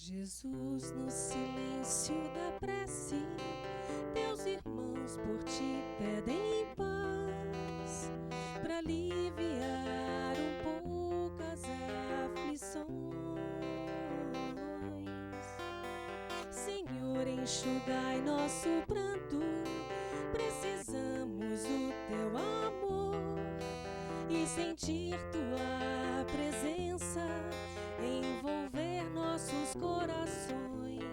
Jesus, no silêncio da prece, teus irmãos por ti pedem paz, para aliviar um pouco as aflições. Senhor, enxugai nosso pranto, precisamos do teu amor e sentir tua presença envolver nossos corações.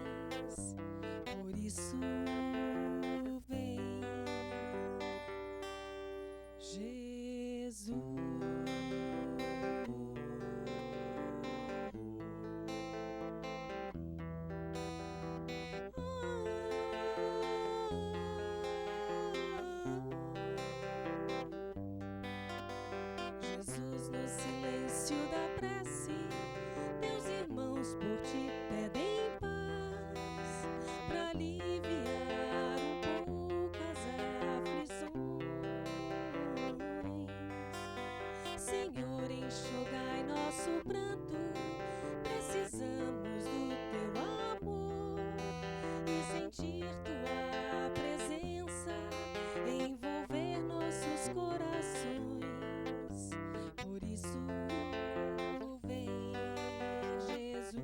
Por isso vem, Jesus. Jesus, no silêncio da prece, teus irmãos por ti pedem paz, para aliviar um pouco as aflições. Senhor, enxugai nosso pranto, precisamos do teu amor e sentir tua presença envolver nossos corações. Por isso vem, Jesus,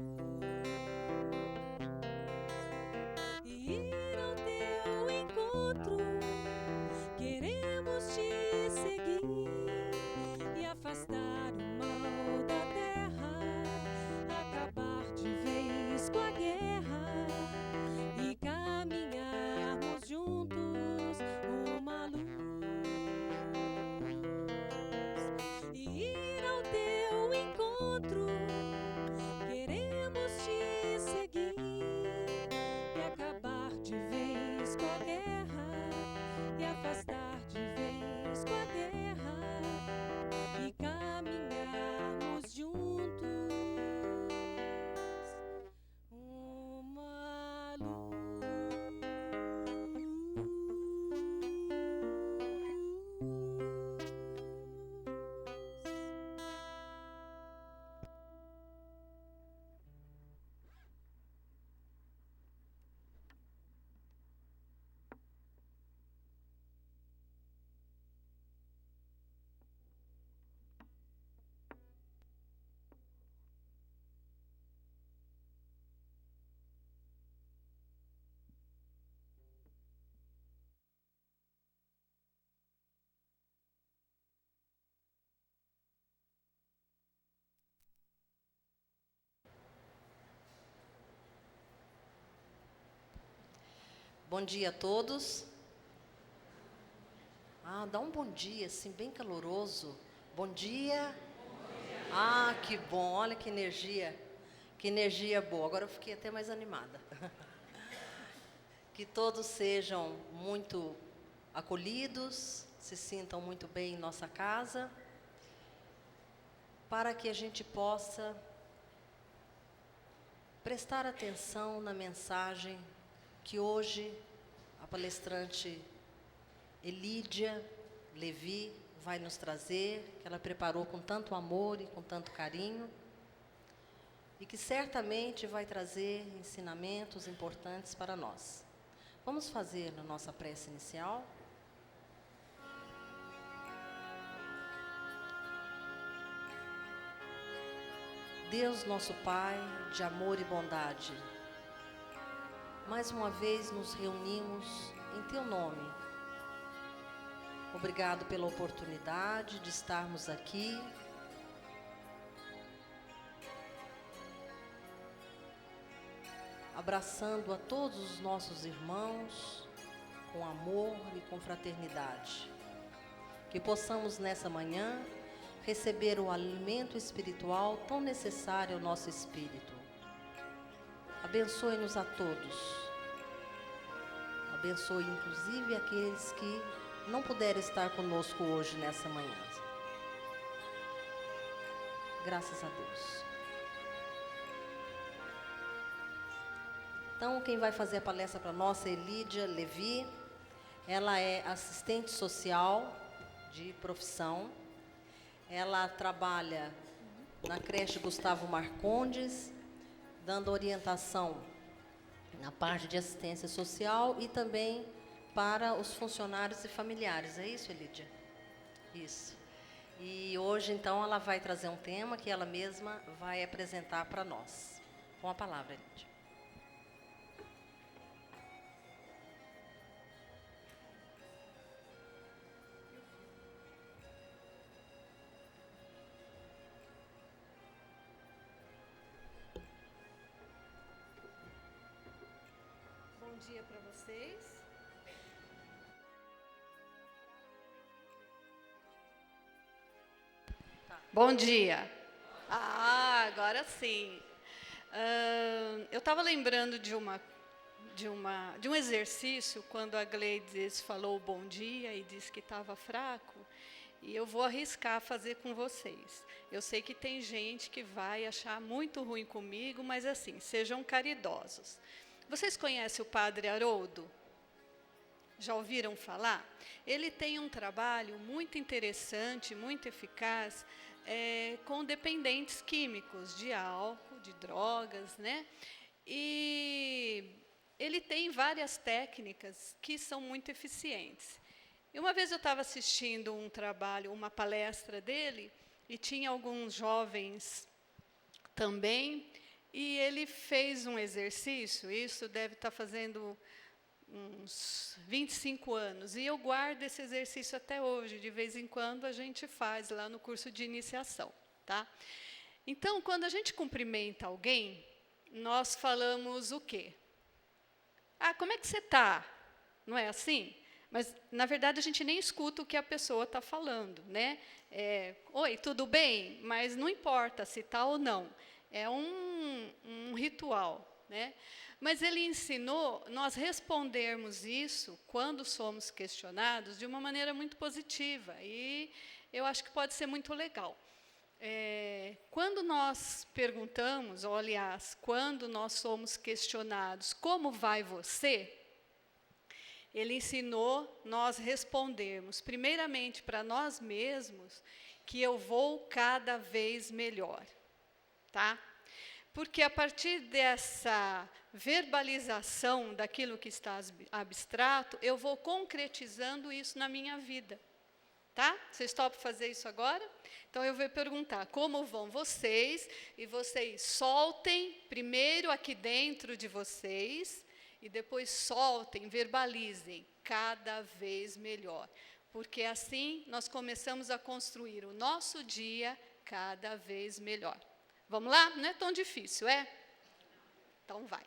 e ir ao teu encontro. Queremos te seguir e afastar o mal da terra, acabar de vez com a guerra e caminharmos juntos uma luz. E ir ao teu encontro, queremos te seguir e acabar de vez com a guerra e afastar de vez com a guerra e caminharmos juntos uma luz. Bom dia a todos. Dá um bom dia, assim, bem caloroso. Bom dia. Que bom, olha que energia boa. Agora eu fiquei até mais animada. Que todos sejam muito acolhidos, se sintam muito bem em nossa casa, para que a gente possa prestar atenção na mensagem que hoje a palestrante Elídia Levi vai nos trazer, que ela preparou com tanto amor e com tanto carinho, e que certamente vai trazer ensinamentos importantes para nós. Vamos fazer na nossa prece inicial. Deus nosso Pai, de amor e bondade, mais uma vez nos reunimos em Teu nome. Obrigado pela oportunidade de estarmos aqui, abraçando a todos os nossos irmãos com amor e com fraternidade. Que possamos nessa manhã receber o alimento espiritual tão necessário ao nosso espírito. Abençoe-nos a todos. Abençoe inclusive aqueles que não puderam estar conosco hoje nessa manhã. Graças a Deus. Então, quem vai fazer a palestra para nós é Elídia Levi. Ela é assistente social de profissão. Ela trabalha na creche Gustavo Marcondes, dando orientação na parte de assistência social e também para os funcionários e familiares. É isso, Elídia? Isso. E hoje, então, ela vai trazer um tema que ela mesma vai apresentar para nós. Com a palavra, Elídia. Bom dia para vocês. Bom dia. Agora sim. Eu estava lembrando de um exercício quando a Gleides falou bom dia e disse que estava fraco, e eu vou arriscar fazer com vocês. Eu sei que tem gente que vai achar muito ruim comigo, mas assim, sejam caridosos. Vocês conhecem o Padre Haroldo? Já ouviram falar? Ele tem um trabalho muito interessante, muito eficaz, com dependentes químicos, de álcool, de drogas, né? E ele tem várias técnicas que são muito eficientes. E uma vez eu estava assistindo um trabalho, uma palestra dele, e tinha alguns jovens também, e ele fez um exercício, isso deve estar fazendo uns 25 anos, e eu guardo esse exercício até hoje, de vez em quando a gente faz lá no curso de iniciação, tá? Então, quando a gente cumprimenta alguém, nós falamos o quê? Ah, como é que você está? Não é assim? Mas, na verdade, a gente nem escuta o que a pessoa está falando, né? Oi, tudo bem? Mas não importa se está ou não. É um ritual, né? Mas ele ensinou nós respondermos isso, quando somos questionados, de uma maneira muito positiva. E eu acho que pode ser muito legal. Quando nós perguntamos, ou aliás, quando nós somos questionados, como vai você? Ele ensinou nós respondermos, primeiramente para nós mesmos, que eu vou cada vez melhor, tá? Porque a partir dessa verbalização daquilo que está abstrato, eu vou concretizando isso na minha vida, tá? Vocês topam fazer isso agora? Então eu vou perguntar, como vão vocês? E vocês soltem primeiro aqui dentro de vocês, e depois soltem, verbalizem, cada vez melhor. Porque assim nós começamos a construir o nosso dia cada vez melhor. Vamos lá? Não é tão difícil, é? Então vai.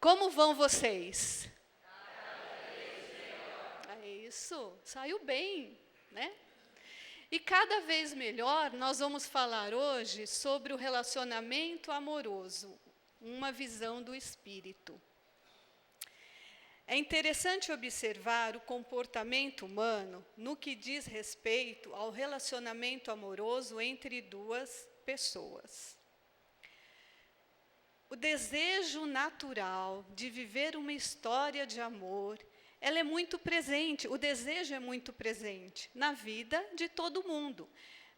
Como vão vocês? Cada vez melhor. É isso, saiu bem, né? E cada vez melhor, nós vamos falar hoje sobre o relacionamento amoroso, uma visão do espírito. É interessante observar o comportamento humano no que diz respeito ao relacionamento amoroso entre duas pessoas. O desejo natural de viver uma história de amor, ela é muito presente, o desejo é muito presente na vida de todo mundo.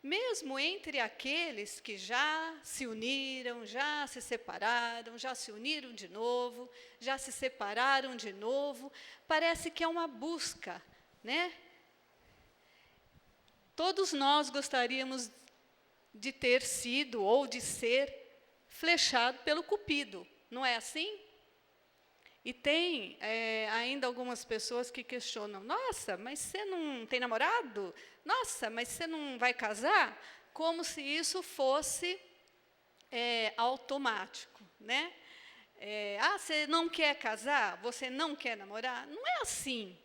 Mesmo entre aqueles que já se uniram, já se separaram, já se uniram de novo, já se separaram de novo, parece que é uma busca, né? Todos nós gostaríamos de ter sido ou de ser flechado pelo Cupido, não é assim? E tem ainda algumas pessoas que questionam, nossa, mas você não tem namorado? Nossa, mas você não vai casar? Como se isso fosse automático, né? Você não quer casar? Você não quer namorar? Não é assim,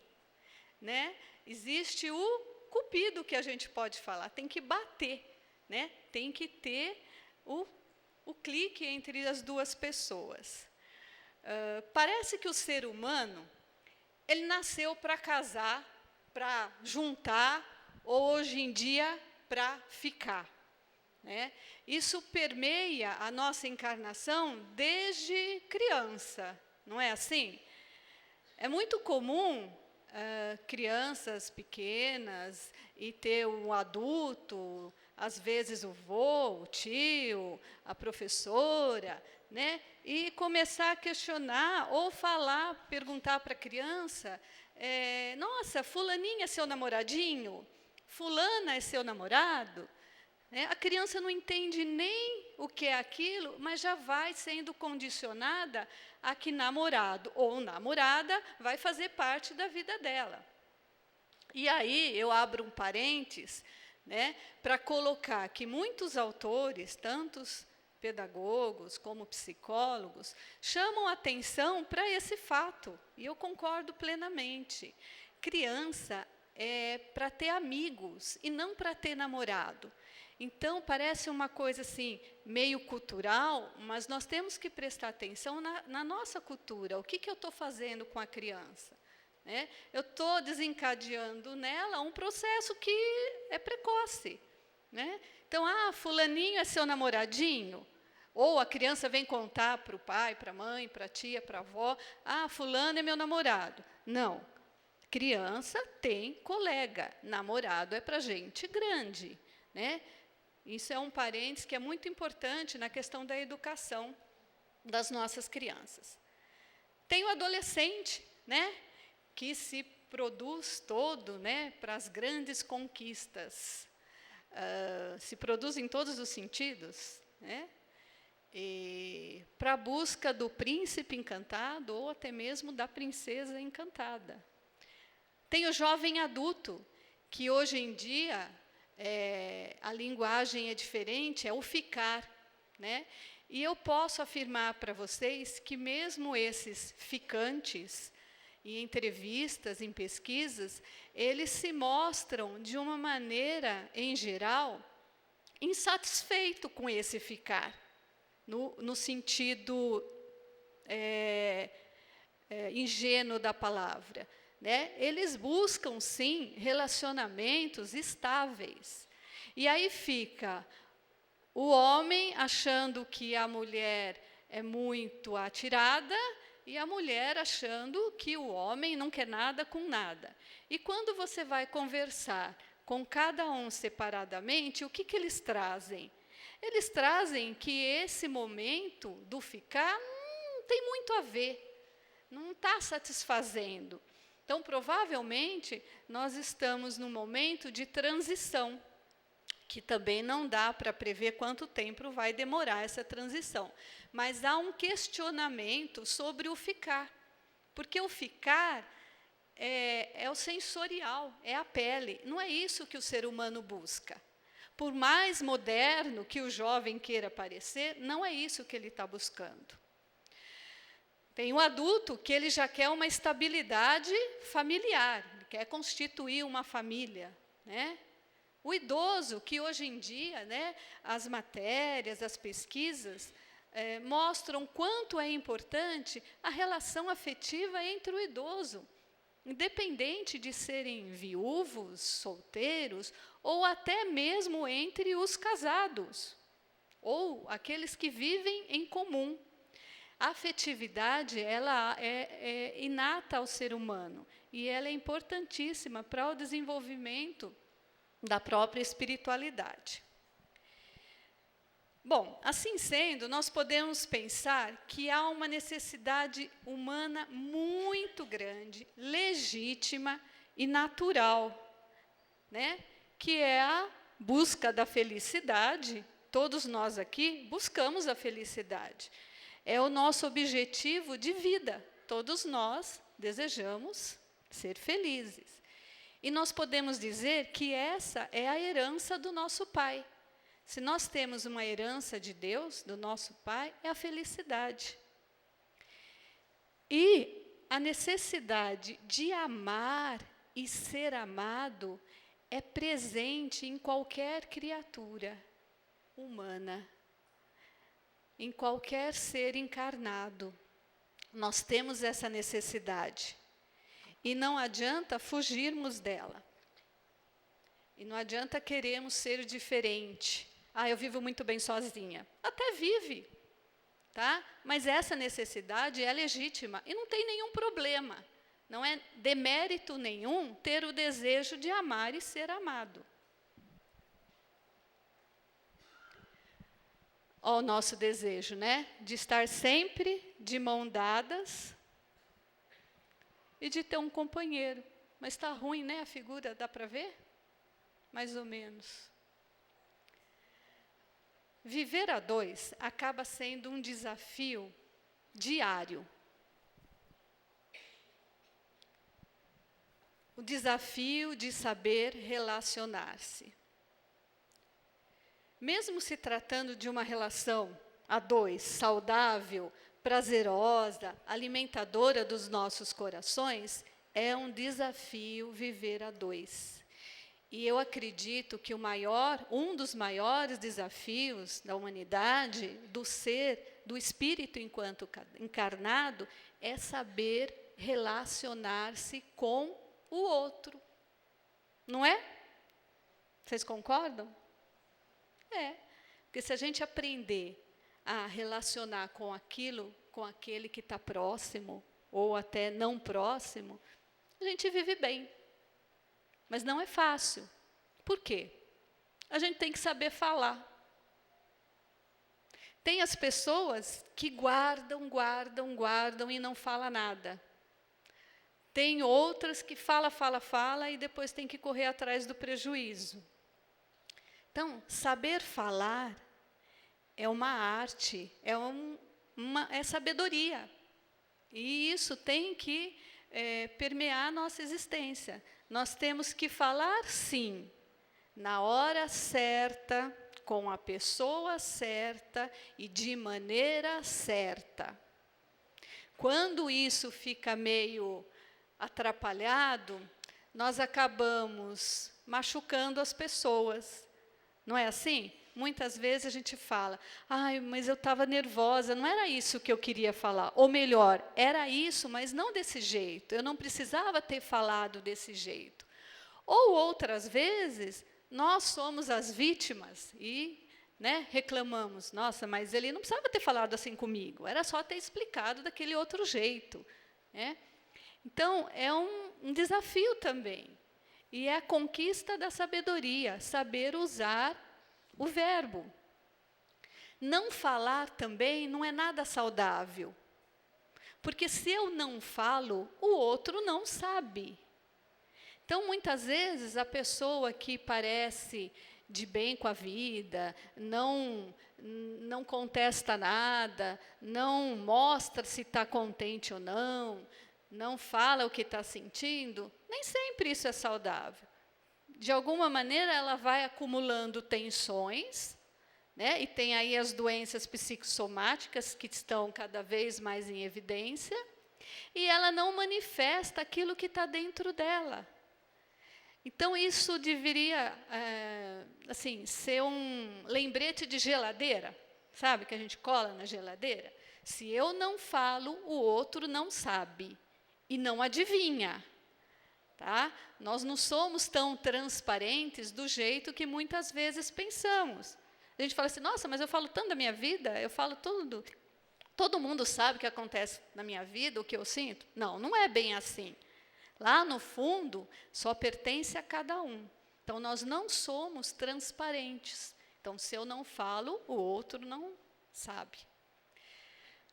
né? Existe o Cupido que a gente pode falar, tem que bater, né? Tem que ter o clique entre as duas pessoas. Parece que o ser humano, ele nasceu para casar, para juntar, ou hoje em dia, para ficar, né? Isso permeia a nossa encarnação desde criança, não é assim? É muito comum crianças pequenas e ter um adulto, às vezes o vô, o tio, a professora, né? E começar a questionar ou falar, perguntar para a criança, nossa, fulaninha é seu namoradinho? Fulana é seu namorado? A criança não entende nem o que é aquilo, mas já vai sendo condicionada a que namorado ou namorada vai fazer parte da vida dela. E aí eu abro um parênteses, né, para colocar que muitos autores, tantos pedagogos como psicólogos, chamam atenção para esse fato, e eu concordo plenamente. Criança é para ter amigos e não para ter namorado. Então, parece uma coisa assim, meio cultural, mas nós temos que prestar atenção na nossa cultura. O que eu estou fazendo com a criança? Eu estou desencadeando nela um processo que é precoce. Então, fulaninho é seu namoradinho? Ou a criança vem contar para o pai, para a mãe, para a tia, para a avó, fulano é meu namorado. Não. Criança tem colega, namorado é para gente grande. Isso é um parênteses que é muito importante na questão da educação das nossas crianças. Tem o adolescente, que se produz todo, para as grandes conquistas. Se produz em todos os sentidos, e para a busca do príncipe encantado ou até mesmo da princesa encantada. Tem o jovem adulto, que hoje em dia a linguagem é diferente, é o ficar. E eu posso afirmar para vocês que mesmo esses ficantes, em entrevistas, em pesquisas, eles se mostram, de uma maneira, em geral, insatisfeito com esse ficar, no sentido ingênuo da palavra. Eles buscam, sim, relacionamentos estáveis. E aí fica o homem achando que a mulher é muito atirada e a mulher achando que o homem não quer nada com nada. E quando você vai conversar com cada um separadamente, o que eles trazem? Eles trazem que esse momento do ficar não tem muito a ver, não está satisfazendo. Então, provavelmente, nós estamos num momento de transição, que também não dá para prever quanto tempo vai demorar essa transição. Mas há um questionamento sobre o ficar, porque o ficar é o sensorial, é a pele. Não é isso que o ser humano busca. Por mais moderno que o jovem queira parecer, não é isso que ele está buscando. Tem um adulto que ele já quer uma estabilidade familiar, ele quer constituir uma família. O idoso, que hoje em dia, as matérias, as pesquisas, mostram quanto é importante a relação afetiva entre o idoso, independente de serem viúvos, solteiros, ou até mesmo entre os casados, ou aqueles que vivem em comum. A afetividade, ela é inata ao ser humano, e ela é importantíssima para o desenvolvimento da própria espiritualidade. Bom, assim sendo, nós podemos pensar que há uma necessidade humana muito grande, legítima e natural, que é a busca da felicidade. Todos nós aqui buscamos a felicidade. É o nosso objetivo de vida. Todos nós desejamos ser felizes. E nós podemos dizer que essa é a herança do nosso Pai. Se nós temos uma herança de Deus, do nosso Pai, é a felicidade. E a necessidade de amar e ser amado é presente em qualquer criatura humana, em qualquer ser encarnado. Nós temos essa necessidade. E não adianta fugirmos dela. E não adianta querermos ser diferente. Eu vivo muito bem sozinha. Até vive, tá? Mas essa necessidade é legítima e não tem nenhum problema. Não é demérito nenhum ter o desejo de amar e ser amado. ao nosso desejo, né? De estar sempre de mão dadas e de ter um companheiro. Mas está ruim, né, a figura, dá para ver? Mais ou menos. Viver a dois acaba sendo um desafio diário. O desafio de saber relacionar-se. Mesmo se tratando de uma relação a dois, saudável, prazerosa, alimentadora dos nossos corações, é um desafio viver a dois. E eu acredito que um dos maiores desafios da humanidade, do ser, do espírito enquanto encarnado, é saber relacionar-se com o outro. Não é? Vocês concordam? É. Porque se a gente aprender a relacionar com aquele que está próximo, ou até não próximo, a gente vive bem. Mas não é fácil. Por quê? A gente tem que saber falar. Tem as pessoas que guardam e não falam nada. Tem outras que fala e depois tem que correr atrás do prejuízo. Então, saber falar é uma arte, é sabedoria. E isso tem que permear a nossa existência. Nós temos que falar, sim, na hora certa, com a pessoa certa e de maneira certa. Quando isso fica meio atrapalhado, nós acabamos machucando as pessoas. Não é assim? Muitas vezes a gente fala, mas eu estava nervosa, não era isso que eu queria falar. Ou melhor, era isso, mas não desse jeito. Eu não precisava ter falado desse jeito. Ou outras vezes, nós somos as vítimas e reclamamos. Nossa, mas ele não precisava ter falado assim comigo. Era só ter explicado daquele outro jeito. Então, é um desafio também. E é a conquista da sabedoria, saber usar o verbo. Não falar também não é nada saudável. Porque se eu não falo, o outro não sabe. Então, muitas vezes, a pessoa que parece de bem com a vida, não contesta nada, não mostra se está contente ou não fala o que está sentindo, nem sempre isso é saudável. De alguma maneira, ela vai acumulando tensões, e tem aí as doenças psicossomáticas que estão cada vez mais em evidência, e ela não manifesta aquilo que está dentro dela. Então, isso deveria ser um lembrete de geladeira, sabe, que a gente cola na geladeira? Se eu não falo, o outro não sabe. E não adivinha. Tá? Nós não somos tão transparentes do jeito que muitas vezes pensamos. A gente fala assim, nossa, mas eu falo tanto da minha vida, eu falo tudo. Todo mundo sabe o que acontece na minha vida, o que eu sinto? Não, não é bem assim. Lá no fundo, só pertence a cada um. Então, nós não somos transparentes. Então, se eu não falo, o outro não sabe.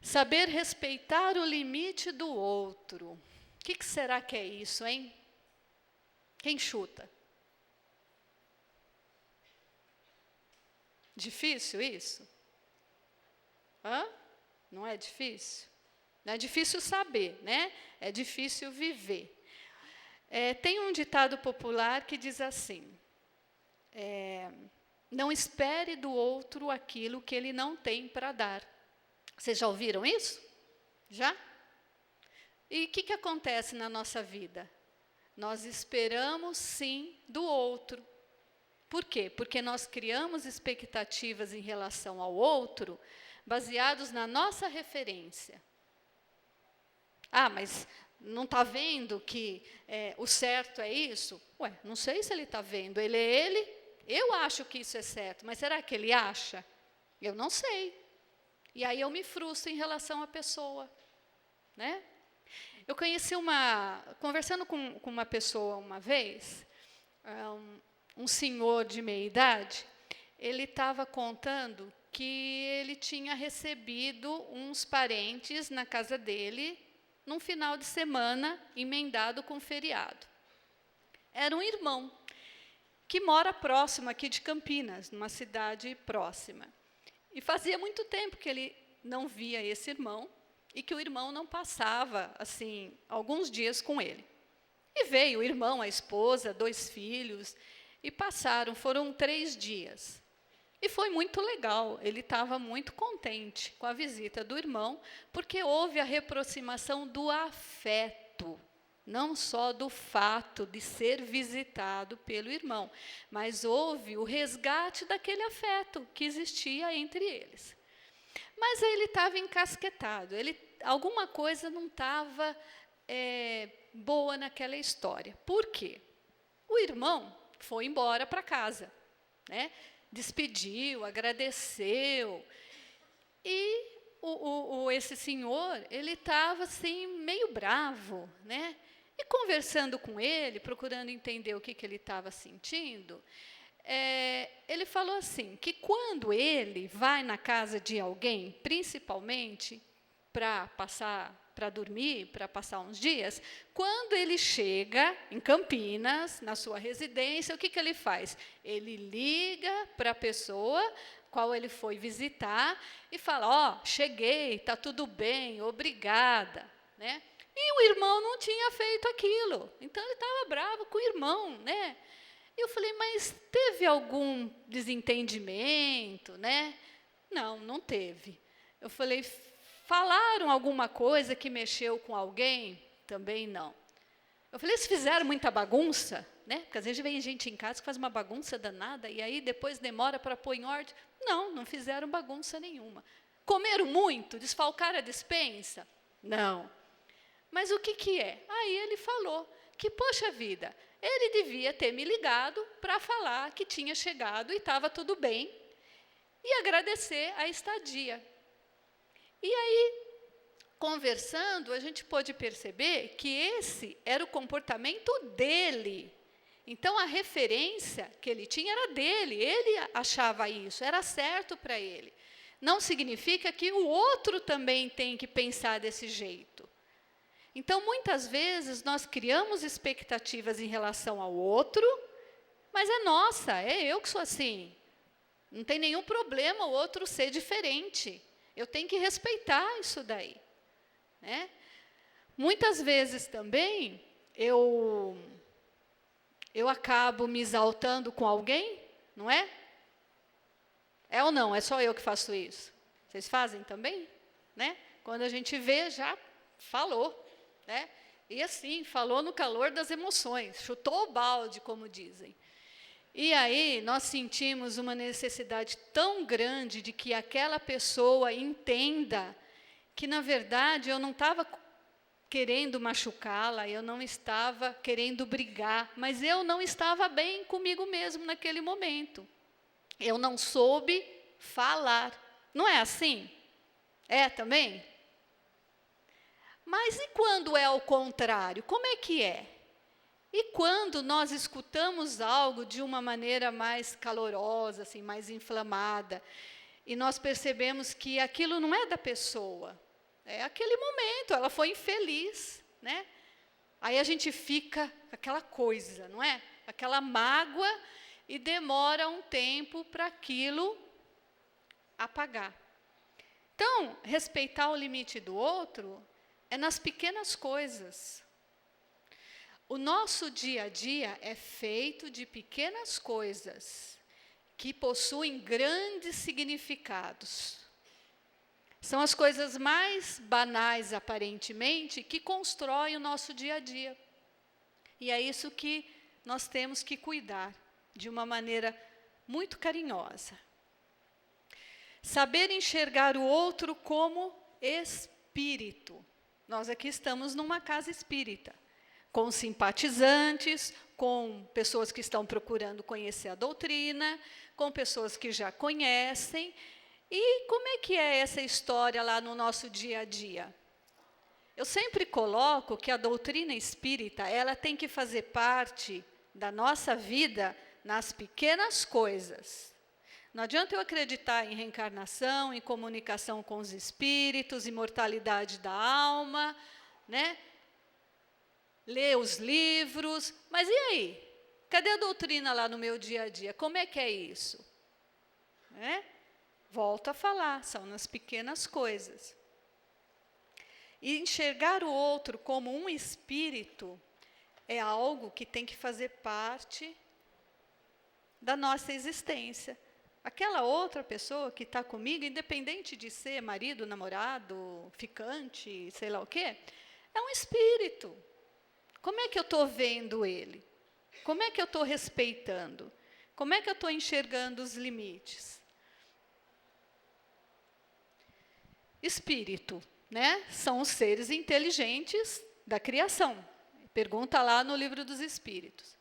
Saber respeitar o limite do outro. O que será que é isso, hein? Quem chuta? Difícil isso? Não é difícil? Não é difícil saber, né? É difícil viver. Tem um ditado popular que diz assim, não espere do outro aquilo que ele não tem para dar. Vocês já ouviram isso? Já? E o que acontece na nossa vida? Nós esperamos, sim, do outro. Por quê? Porque nós criamos expectativas em relação ao outro, baseados na nossa referência. Mas não está vendo que o certo é isso? Não sei se ele está vendo. Ele é ele, eu acho que isso é certo, mas será que ele acha? Eu não sei. E aí eu me frustro em relação à pessoa. Eu conheci conversando com uma pessoa uma vez, um senhor de meia idade, ele estava contando que ele tinha recebido uns parentes na casa dele num final de semana emendado com feriado. Era um irmão que mora próximo aqui de Campinas, numa cidade próxima. E fazia muito tempo que ele não via esse irmão e que o irmão não passava, assim, alguns dias com ele. E veio o irmão, a esposa, 2 filhos, e foram 3 dias. E foi muito legal, ele estava muito contente com a visita do irmão, porque houve a reaproximação do afeto, não só do fato de ser visitado pelo irmão, mas houve o resgate daquele afeto que existia entre eles. Mas aí ele estava encasquetado, alguma coisa não estava boa naquela história. Por quê? O irmão foi embora para casa, né? Despediu, agradeceu, e esse senhor, ele estava assim, meio bravo, né? E conversando com ele, procurando entender o que ele estava sentindo, ele falou assim, que quando ele vai na casa de alguém, principalmente para dormir, para passar uns dias, quando ele chega em Campinas, na sua residência, o que ele faz? Ele liga para a pessoa qual ele foi visitar e fala, cheguei, está tudo bem, obrigada, né? E o irmão não tinha feito aquilo, então ele estava bravo com o irmão, né? E eu falei, mas teve algum desentendimento, né? Não, não teve. Eu falei, falaram alguma coisa que mexeu com alguém? Também não. Eu falei, eles fizeram muita bagunça, né? Porque às vezes vem gente em casa que faz uma bagunça danada e aí depois demora para pôr em ordem. Não, não fizeram bagunça nenhuma. Comeram muito? Desfalcaram a despensa? Não. Mas o que é? Aí ele falou que, poxa vida, ele devia ter me ligado para falar que tinha chegado e estava tudo bem e agradecer a estadia. E aí, conversando, a gente pôde perceber que esse era o comportamento dele. Então, a referência que ele tinha era dele, ele achava isso, era certo para ele. Não significa que o outro também tem que pensar desse jeito. Então, muitas vezes, nós criamos expectativas em relação ao outro, mas é nossa, é eu que sou assim. Não tem nenhum problema o outro ser diferente. Eu tenho que respeitar isso daí, né? Muitas vezes também eu acabo me exaltando com alguém, não é? É ou não? É só eu que faço isso? Vocês fazem também? Né? Quando a gente vê, já falou, né? E assim, falou no calor das emoções, chutou o balde, como dizem. E aí nós sentimos uma necessidade tão grande de que aquela pessoa entenda que, na verdade, eu não estava querendo machucá-la, eu não estava querendo brigar, mas eu não estava bem comigo mesmo naquele momento. Eu não soube falar. Não é assim? É também? Mas e quando é ao contrário? Como é que é? E quando nós escutamos algo de uma maneira mais calorosa, assim, mais inflamada, e nós percebemos que aquilo não é da pessoa, é aquele momento, ela foi infeliz, né? Aí a gente fica aquela coisa, não é? Aquela mágoa, e demora um tempo para aquilo apagar. Então, respeitar o limite do outro é nas pequenas coisas. O nosso dia a dia é feito de pequenas coisas que possuem grandes significados. São as coisas mais banais, aparentemente, que constroem o nosso dia a dia. E é isso que nós temos que cuidar, de uma maneira muito carinhosa. Saber enxergar o outro como espírito. Nós aqui estamos numa casa espírita, com simpatizantes, com pessoas que estão procurando conhecer a doutrina, com pessoas que já conhecem. E como é que é essa história lá no nosso dia a dia? Eu sempre coloco que a doutrina espírita, ela tem que fazer parte da nossa vida nas pequenas coisas. Não adianta eu acreditar em reencarnação, em comunicação com os espíritos, imortalidade da alma, né? Ler os livros, mas e aí? Cadê a doutrina lá no meu dia a dia? Como é que é isso? Volto a falar, são nas pequenas coisas. E enxergar o outro como um espírito é algo que tem que fazer parte da nossa existência. Aquela outra pessoa que está comigo, independente de ser marido, namorado, ficante, sei lá o quê, é um espírito. Como é que eu estou vendo ele? Como é que eu estou respeitando? Como é que eu estou enxergando os limites? Espírito, né? São os seres inteligentes da criação. Pergunta lá no Livro dos Espíritos.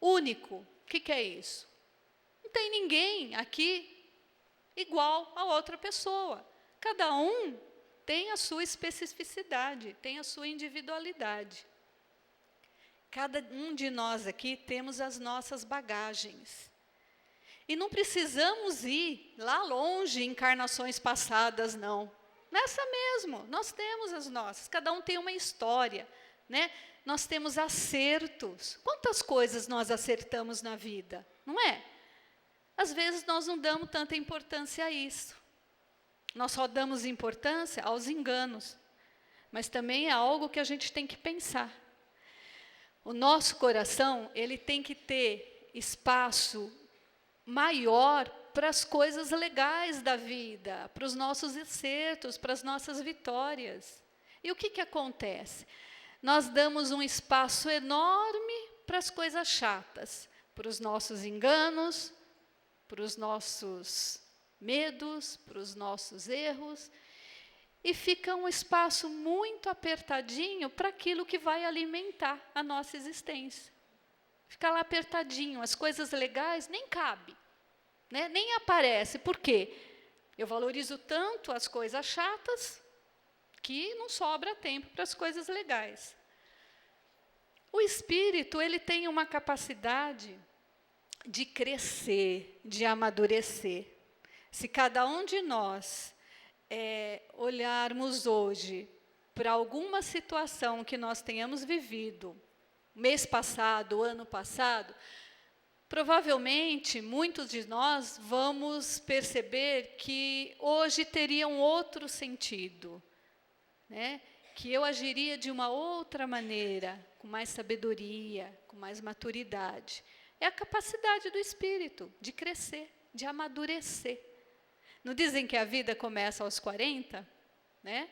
Único, o que é isso? Não tem ninguém aqui igual a outra pessoa. Cada um tem a sua especificidade, tem a sua individualidade. Cada um de nós aqui temos as nossas bagagens. E não precisamos ir lá longe, em encarnações passadas, não. Nessa mesmo, nós temos as nossas. Cada um tem uma história, né? Nós temos acertos. Quantas coisas nós acertamos na vida, não é? Às vezes nós não damos tanta importância a isso. Nós só damos importância aos enganos. Mas também é algo que a gente tem que pensar. O nosso coração, ele tem que ter espaço maior para as coisas legais da vida, para os nossos acertos, para as nossas vitórias. E o que acontece? Nós damos um espaço enorme para as coisas chatas, para os nossos enganos, para os nossos medos, para os nossos erros, e fica um espaço muito apertadinho para aquilo que vai alimentar a nossa existência. Fica lá apertadinho, as coisas legais nem cabem, né? Nem aparece. Por quê? Eu valorizo tanto as coisas chatas que não sobra tempo para as coisas legais. O espírito, ele tem uma capacidade de crescer, de amadurecer. Se cada um de nós olharmos hoje para alguma situação que nós tenhamos vivido, mês passado, ano passado, provavelmente muitos de nós vamos perceber que hoje teria um outro sentido, né? Que eu agiria de uma outra maneira, com mais sabedoria, com mais maturidade. É a capacidade do espírito de crescer, de amadurecer. Não dizem que a vida começa aos 40? Né?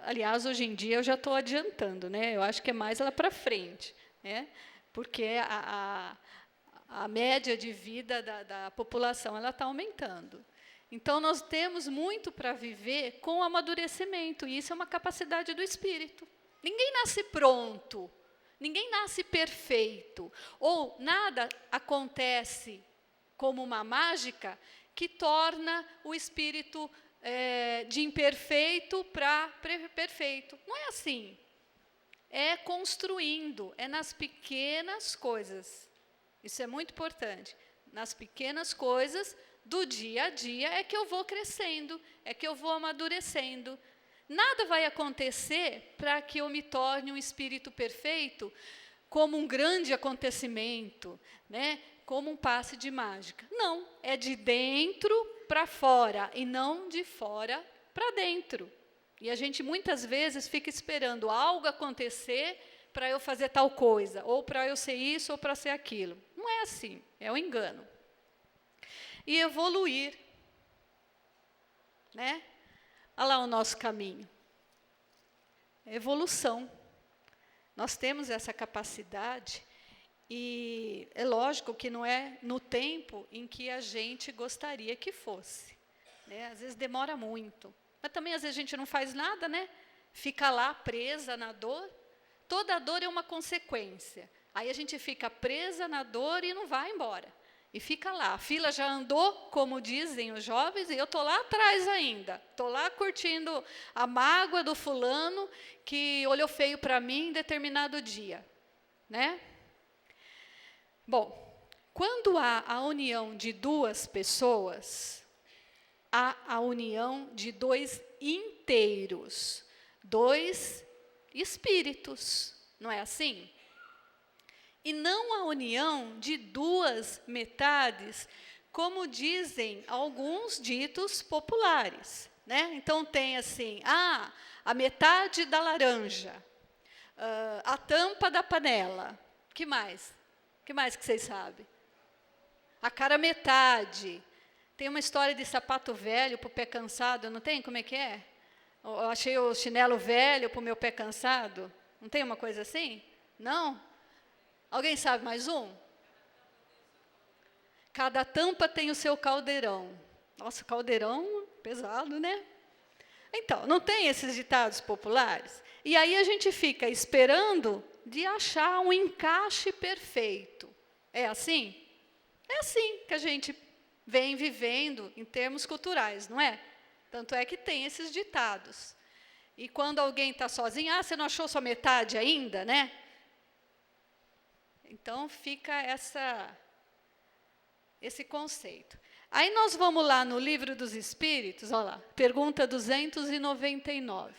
Aliás, hoje em dia eu já estou adiantando, né? Eu acho que é mais lá para frente, né? Porque a média de vida da população está aumentando. Então, nós temos muito para viver com amadurecimento, e isso é uma capacidade do espírito. Ninguém nasce pronto, ninguém nasce perfeito, ou nada acontece como uma mágica que torna o espírito de imperfeito para perfeito. Não é assim. É construindo, é nas pequenas coisas. Isso é muito importante. Nas pequenas coisas do dia a dia é que eu vou crescendo, é que eu vou amadurecendo. Nada vai acontecer para que eu me torne um espírito perfeito como um grande acontecimento, né? Como um passe de mágica. Não, é de dentro para fora e não de fora para dentro. E a gente muitas vezes fica esperando algo acontecer para eu fazer tal coisa, ou para eu ser isso, ou para ser aquilo. Não é assim, é um engano. E evoluir, né? Olha lá o nosso caminho. Evolução. Nós temos essa capacidade, e é lógico que não é no tempo em que a gente gostaria que fosse, né? Às vezes demora muito, mas também às vezes a gente não faz nada, né? Fica lá presa na dor. Toda dor é uma consequência. Aí a gente fica presa na dor e não vai embora. E fica lá, a fila já andou, como dizem os jovens, e eu estou lá atrás ainda. Estou lá curtindo a mágoa do fulano que olhou feio para mim em determinado dia, né? Bom, Quando há a união de duas pessoas, há a união de dois inteiros, dois espíritos, não é assim? E não a união de duas metades, como dizem alguns ditos populares, né? Então tem assim, a metade da laranja, a tampa da panela, que mais? Que mais que vocês sabem? A cara metade. Tem uma história de sapato velho para o pé cansado, não tem? Como é que é? Eu achei o chinelo velho para o meu pé cansado. Não tem uma coisa assim? Não? Alguém sabe mais um? Cada tampa tem o seu caldeirão. Nossa, caldeirão pesado, né? Então, não tem esses ditados populares? E aí a gente fica esperando de achar um encaixe perfeito. É assim? É assim que a gente vem vivendo em termos culturais, não é? Tanto é que tem esses ditados. E quando alguém está sozinho, você não achou sua metade ainda, né? Então, fica esse conceito. Aí nós vamos lá no Livro dos Espíritos, olha lá, pergunta 299.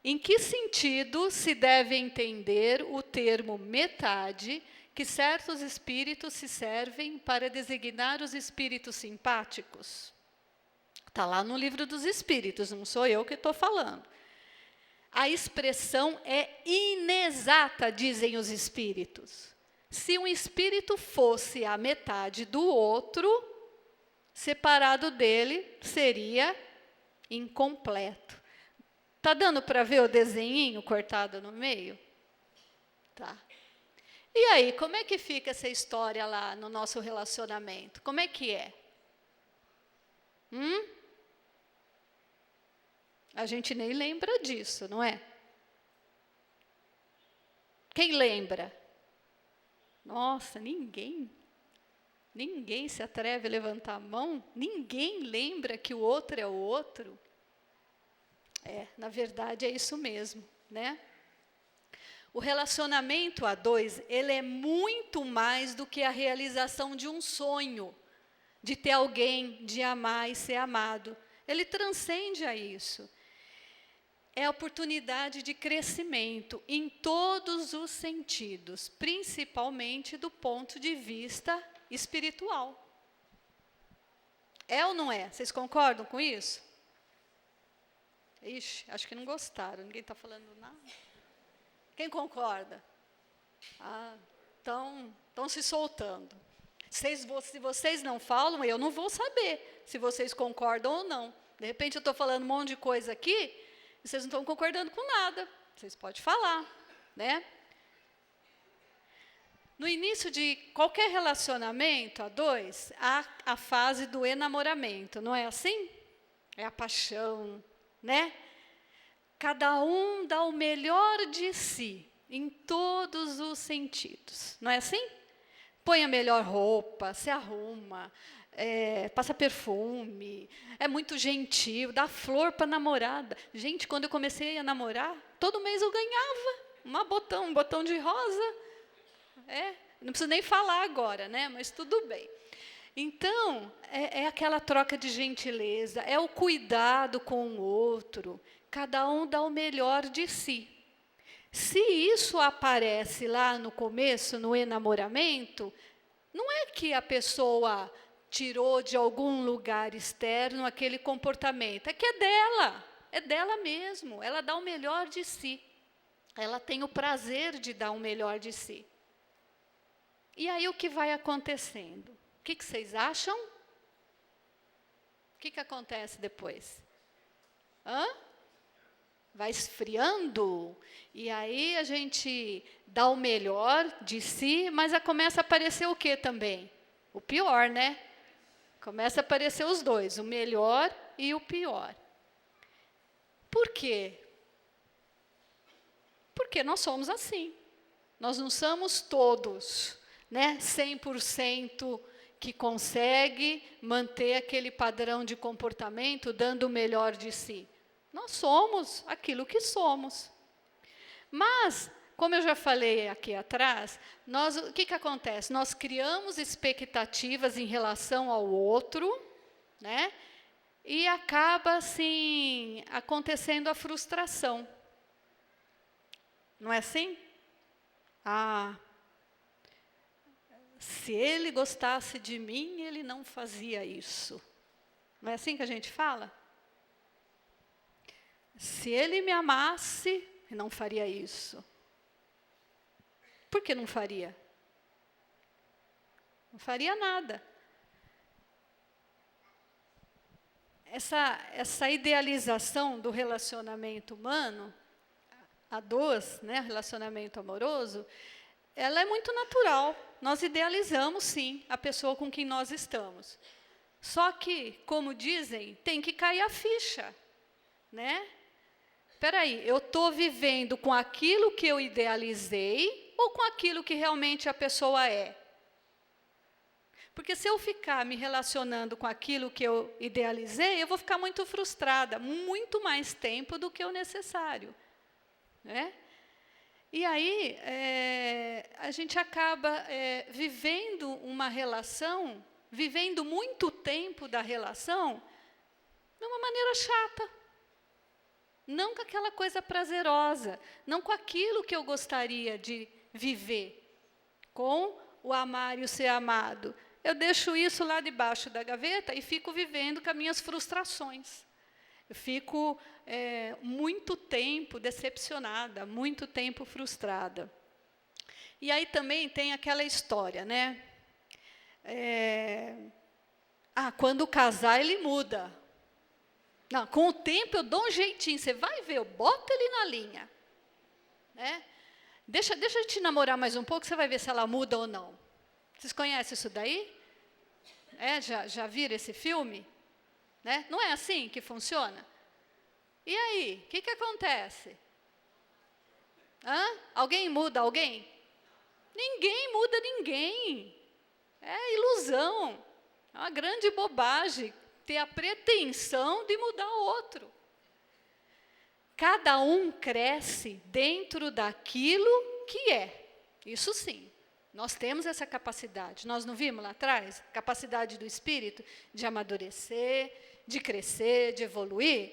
Em que sentido se deve entender o termo metade que certos espíritos se servem para designar os espíritos simpáticos? Está lá no Livro dos Espíritos, não sou eu que estou falando. A expressão é inexata, dizem os espíritos. Se um espírito fosse a metade do outro, separado dele seria incompleto. Está dando para ver o desenhinho cortado no meio? Tá. E aí, como é que fica essa história lá no nosso relacionamento? Como é que é? A gente nem lembra disso, não é? Quem lembra? Nossa, ninguém. Ninguém se atreve a levantar a mão? Ninguém lembra que o outro é o outro? Na verdade, é isso mesmo, né? O relacionamento a dois, ele é muito mais do que a realização de um sonho, de ter alguém, de amar e ser amado. Ele transcende a isso. É a oportunidade de crescimento em todos os sentidos, principalmente do ponto de vista espiritual. É ou não é? Vocês concordam com isso? Ixi, acho que não gostaram, ninguém está falando nada. Quem concorda? Estão se soltando. Se vocês não falam, eu não vou saber se vocês concordam ou não. De repente eu estou falando um monte de coisa aqui, e vocês não estão concordando com nada. Vocês podem falar, né? No início de qualquer relacionamento a dois, há a fase do enamoramento, não é assim? É a paixão, né? Cada um dá o melhor de si, em todos os sentidos, não é assim? Põe a melhor roupa, se arruma, passa perfume, é muito gentil, dá flor para a namorada. Gente, quando eu comecei a namorar, todo mês eu ganhava um botão de rosa. Não preciso nem falar agora, né? Mas tudo bem. Então, é aquela troca de gentileza, é o cuidado com o outro, cada um dá o melhor de si. Se isso aparece lá no começo, no enamoramento, não é que a pessoa tirou de algum lugar externo aquele comportamento, é que é dela mesmo, ela dá o melhor de si, ela tem o prazer de dar o melhor de si. E aí o que vai acontecendo? O que vocês acham? O que acontece depois? Vai esfriando, e aí a gente dá o melhor de si, mas começa a aparecer o quê também? O pior, né? Começa a aparecer os dois, o melhor e o pior. Por quê? Porque nós somos assim. Nós não somos todos, né, 100% que consegue manter aquele padrão de comportamento, dando o melhor de si. Nós somos aquilo que somos. Mas, como eu já falei aqui atrás, o que acontece? Nós criamos expectativas em relação ao outro, né? E acaba, assim, acontecendo a frustração. Não é assim? Se ele gostasse de mim, ele não fazia isso. Não é assim que a gente fala? Se ele me amasse, ele não faria isso. Por que não faria? Não faria nada. Essa idealização do relacionamento humano, a dois, né, relacionamento amoroso, ela é muito natural. Nós idealizamos, sim, a pessoa com quem nós estamos. Só que, como dizem, tem que cair a ficha, né? Espera aí, eu estou vivendo com aquilo que eu idealizei ou com aquilo que realmente a pessoa é? Porque se eu ficar me relacionando com aquilo que eu idealizei, eu vou ficar muito frustrada, muito mais tempo do que o necessário, né? E aí, a gente acaba vivendo uma relação, vivendo muito tempo da relação, de uma maneira chata. Não com aquela coisa prazerosa, não com aquilo que eu gostaria de viver, com o amar e o ser amado. Eu deixo isso lá debaixo da gaveta e fico vivendo com as minhas frustrações. Eu fico muito tempo decepcionada, muito tempo frustrada. E aí também tem aquela história, né? Quando casar, ele muda. Não, com o tempo eu dou um jeitinho, você vai ver, eu boto ele na linha. Né? Deixa eu te namorar mais um pouco, você vai ver se ela muda ou não. Vocês conhecem isso daí? Já viram esse filme? Né? Não é assim que funciona? E aí, o que acontece? Alguém muda alguém? Ninguém muda ninguém. É ilusão. É uma grande bobagem ter a pretensão de mudar o outro. Cada um cresce dentro daquilo que é. Isso sim. Nós temos essa capacidade. Nós não vimos lá atrás? Capacidade do espírito de amadurecer, de crescer, de evoluir.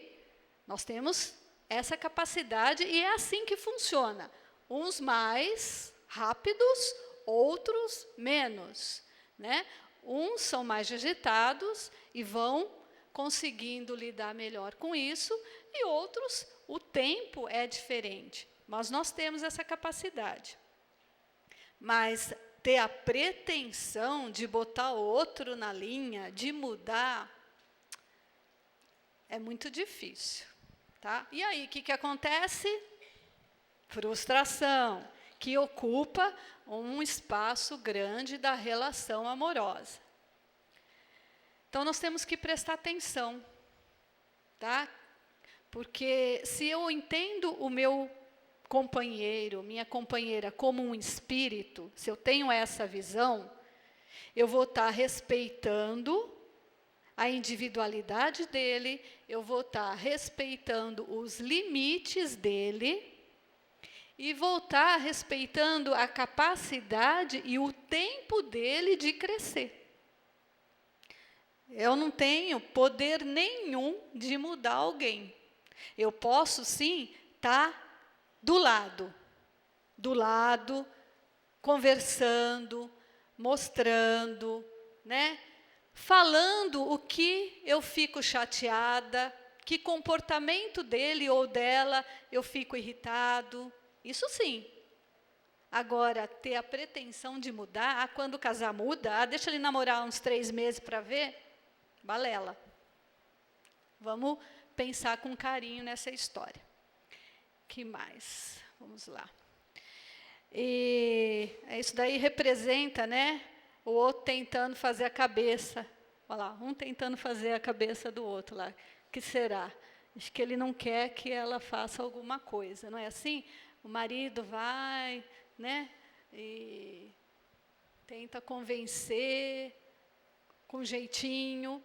Nós temos essa capacidade e é assim que funciona. Uns mais rápidos, outros menos, né? Uns são mais agitados e vão conseguindo lidar melhor com isso, e outros, o tempo é diferente. Mas nós temos essa capacidade. Mas ter a pretensão de botar o outro na linha, de mudar, é muito difícil. Tá? E aí, o que acontece? Frustração, que ocupa um espaço grande da relação amorosa. Então, nós temos que prestar atenção, tá? Porque se eu entendo o meu companheiro, minha companheira, como um espírito, se eu tenho essa visão, eu vou estar respeitando a individualidade dele, eu vou estar respeitando os limites dele e vou estar respeitando a capacidade e o tempo dele de crescer. Eu não tenho poder nenhum de mudar alguém. Eu posso, sim, estar do lado, conversando, mostrando, né? Falando o que eu fico chateada, que comportamento dele ou dela eu fico irritado. Isso sim. Agora, ter a pretensão de mudar, quando casar muda, deixa ele namorar uns 3 meses para ver, balela. Vamos pensar com carinho nessa história. Que mais? Vamos lá. E isso daí representa, né? O outro tentando fazer a cabeça. Olha lá, um tentando fazer a cabeça do outro lá. O que será? Acho que ele não quer que ela faça alguma coisa, não é assim? O marido vai, né? E tenta convencer com jeitinho.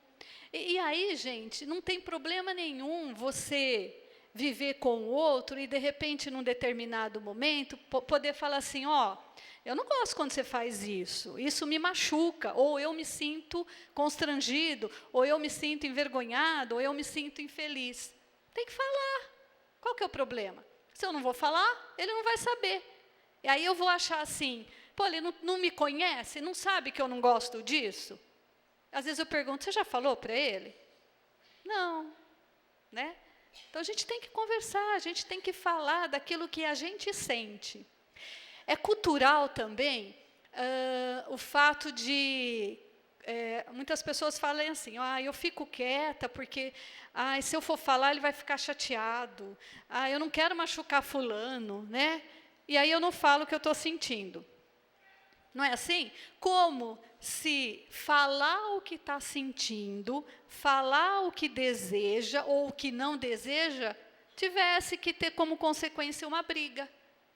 E aí, gente, não tem problema nenhum você viver com o outro e, de repente, num determinado momento, poder falar assim, ó, eu não gosto quando você faz isso me machuca, ou eu me sinto constrangido, ou eu me sinto envergonhado, ou eu me sinto infeliz. Tem que falar. Qual que é o problema? Se eu não vou falar, ele não vai saber. E aí eu vou achar assim, pô, ele não me conhece, não sabe que eu não gosto disso? Às vezes eu pergunto, você já falou para ele? Não, né? Então a gente tem que conversar, a gente tem que falar daquilo que a gente sente. É cultural também o fato de muitas pessoas falam assim, eu fico quieta porque se eu for falar ele vai ficar chateado, eu não quero machucar fulano, né? E aí eu não falo o que eu estou sentindo. Não é assim? Como se falar o que está sentindo, falar o que deseja ou o que não deseja, tivesse que ter como consequência uma briga.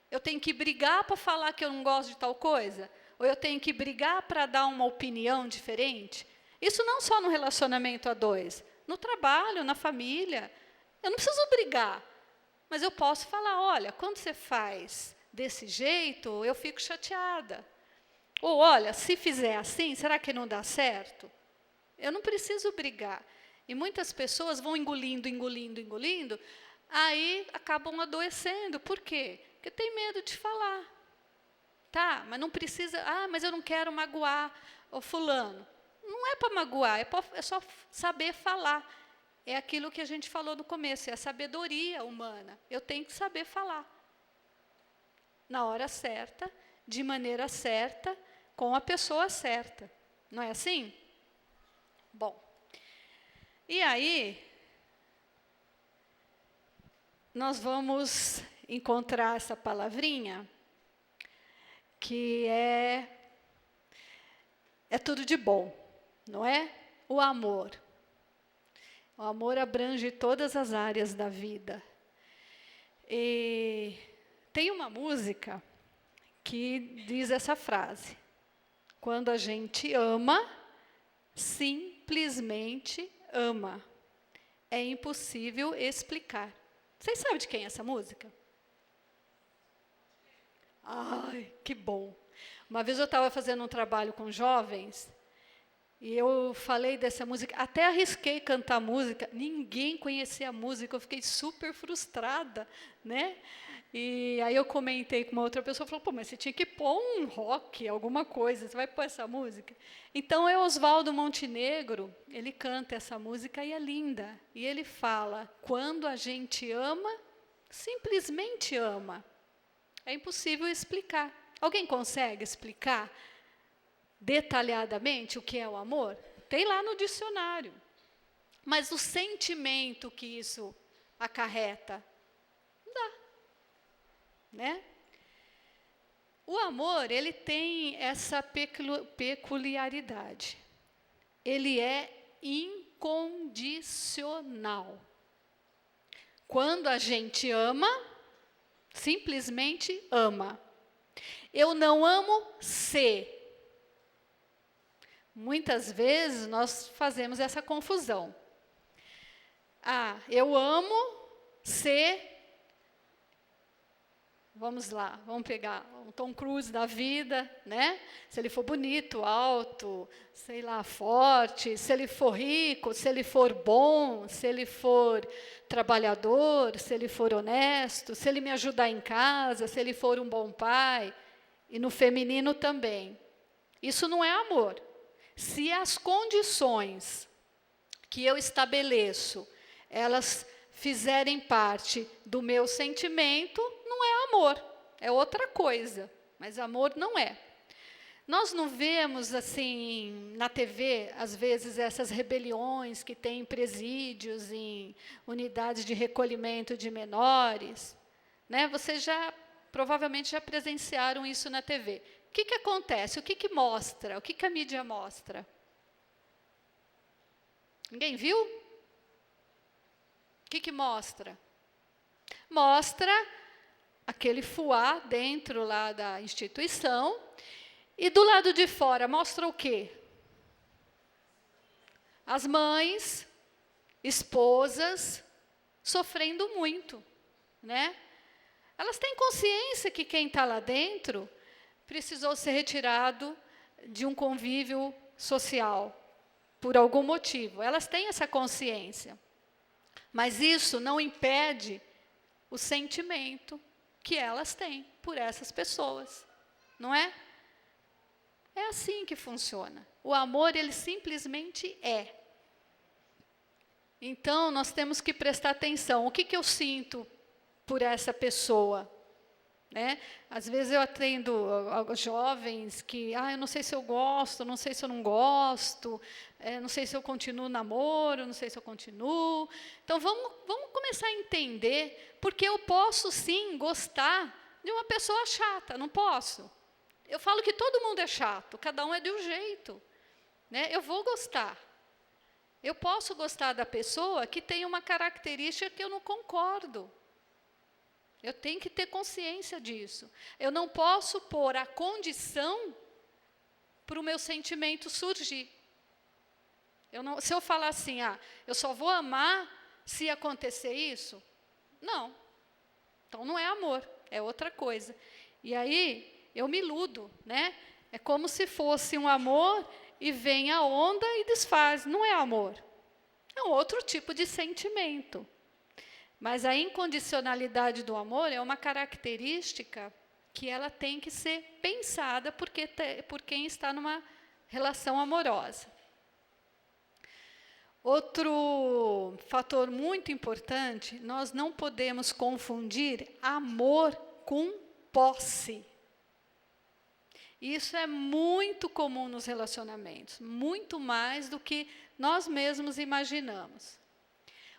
Eu tenho que brigar para falar que eu não gosto de tal coisa? Ou eu tenho que brigar para dar uma opinião diferente? Isso não só no relacionamento a dois, no trabalho, na família. Eu não preciso brigar, mas eu posso falar, olha, quando você faz desse jeito, eu fico chateada. Ou, olha, se fizer assim, será que não dá certo? Eu não preciso brigar. E muitas pessoas vão engolindo, aí acabam adoecendo. Por quê? Porque tem medo de falar. Tá, mas não precisa... mas eu não quero magoar o fulano. Não é para magoar, é só saber falar. É aquilo que a gente falou no começo, é a sabedoria humana. Eu tenho que saber falar. Na hora certa, de maneira certa, com a pessoa certa. Não é assim? Bom, e aí, nós vamos encontrar essa palavrinha, que é tudo de bom, não é? O amor. O amor abrange todas as áreas da vida. E tem uma música que diz essa frase: quando a gente ama, simplesmente ama. É impossível explicar. Vocês sabem de quem é essa música? Ai, que bom. Uma vez eu estava fazendo um trabalho com jovens, e eu falei dessa música, até arrisquei cantar a música, ninguém conhecia a música, eu fiquei super frustrada, né? E aí eu comentei com uma outra pessoa, falou, pô, mas você tinha que pôr um rock, alguma coisa, você vai pôr essa música? Então, é Oswaldo Montenegro, ele canta essa música e é linda. E ele fala, quando a gente ama, simplesmente ama. É impossível explicar. Alguém consegue explicar detalhadamente o que é o amor? Tem lá no dicionário. Mas o sentimento que isso acarreta, não dá. Né? O amor, ele tem essa peculiaridade. Ele é incondicional. Quando a gente ama, simplesmente ama. Eu não amo se. Muitas vezes nós fazemos essa confusão. Eu amo se... Vamos lá, vamos pegar um Tom Cruise da vida, né? Se ele for bonito, alto, sei lá, forte, se ele for rico, se ele for bom, se ele for trabalhador, se ele for honesto, se ele me ajudar em casa, se ele for um bom pai, e no feminino também. Isso não é amor. Se as condições que eu estabeleço, elas fizerem parte do meu sentimento, não é amor, é outra coisa, mas amor não é. Nós não vemos, assim, na TV, às vezes, essas rebeliões que tem em presídios, em unidades de recolhimento de menores, né? Vocês provavelmente já presenciaram isso na TV. O que acontece? O que mostra? O que a mídia mostra? Ninguém viu? O que mostra? Mostra aquele fuá dentro lá da instituição, e do lado de fora mostra o quê? As mães, esposas, sofrendo muito, né? Elas têm consciência que quem está lá dentro precisou ser retirado de um convívio social, por algum motivo. Elas têm essa consciência. Mas isso não impede o sentimento que elas têm por essas pessoas, não é? É assim que funciona. O amor, ele simplesmente é. Então, nós temos que prestar atenção. O que eu sinto por essa pessoa? Né? Às vezes eu atendo jovens que, eu não sei se eu gosto, não sei se eu não gosto, não sei se eu continuo namoro, não sei se eu continuo. Então, vamos começar a entender, porque eu posso, sim, gostar de uma pessoa chata, não posso? Eu falo que todo mundo é chato, cada um é de um jeito. Né? Eu vou gostar. Eu posso gostar da pessoa que tem uma característica que eu não concordo. Eu tenho que ter consciência disso. Eu não posso pôr a condição para o meu sentimento surgir. Se eu falar assim, eu só vou amar se acontecer isso, não. Então não é amor, é outra coisa. E aí eu me iludo, né? É como se fosse um amor e vem a onda e desfaz. Não é amor. É um outro tipo de sentimento. Mas a incondicionalidade do amor é uma característica que ela tem que ser pensada por quem está numa relação amorosa. Outro fator muito importante, nós não podemos confundir amor com posse. Isso é muito comum nos relacionamentos, muito mais do que nós mesmos imaginamos.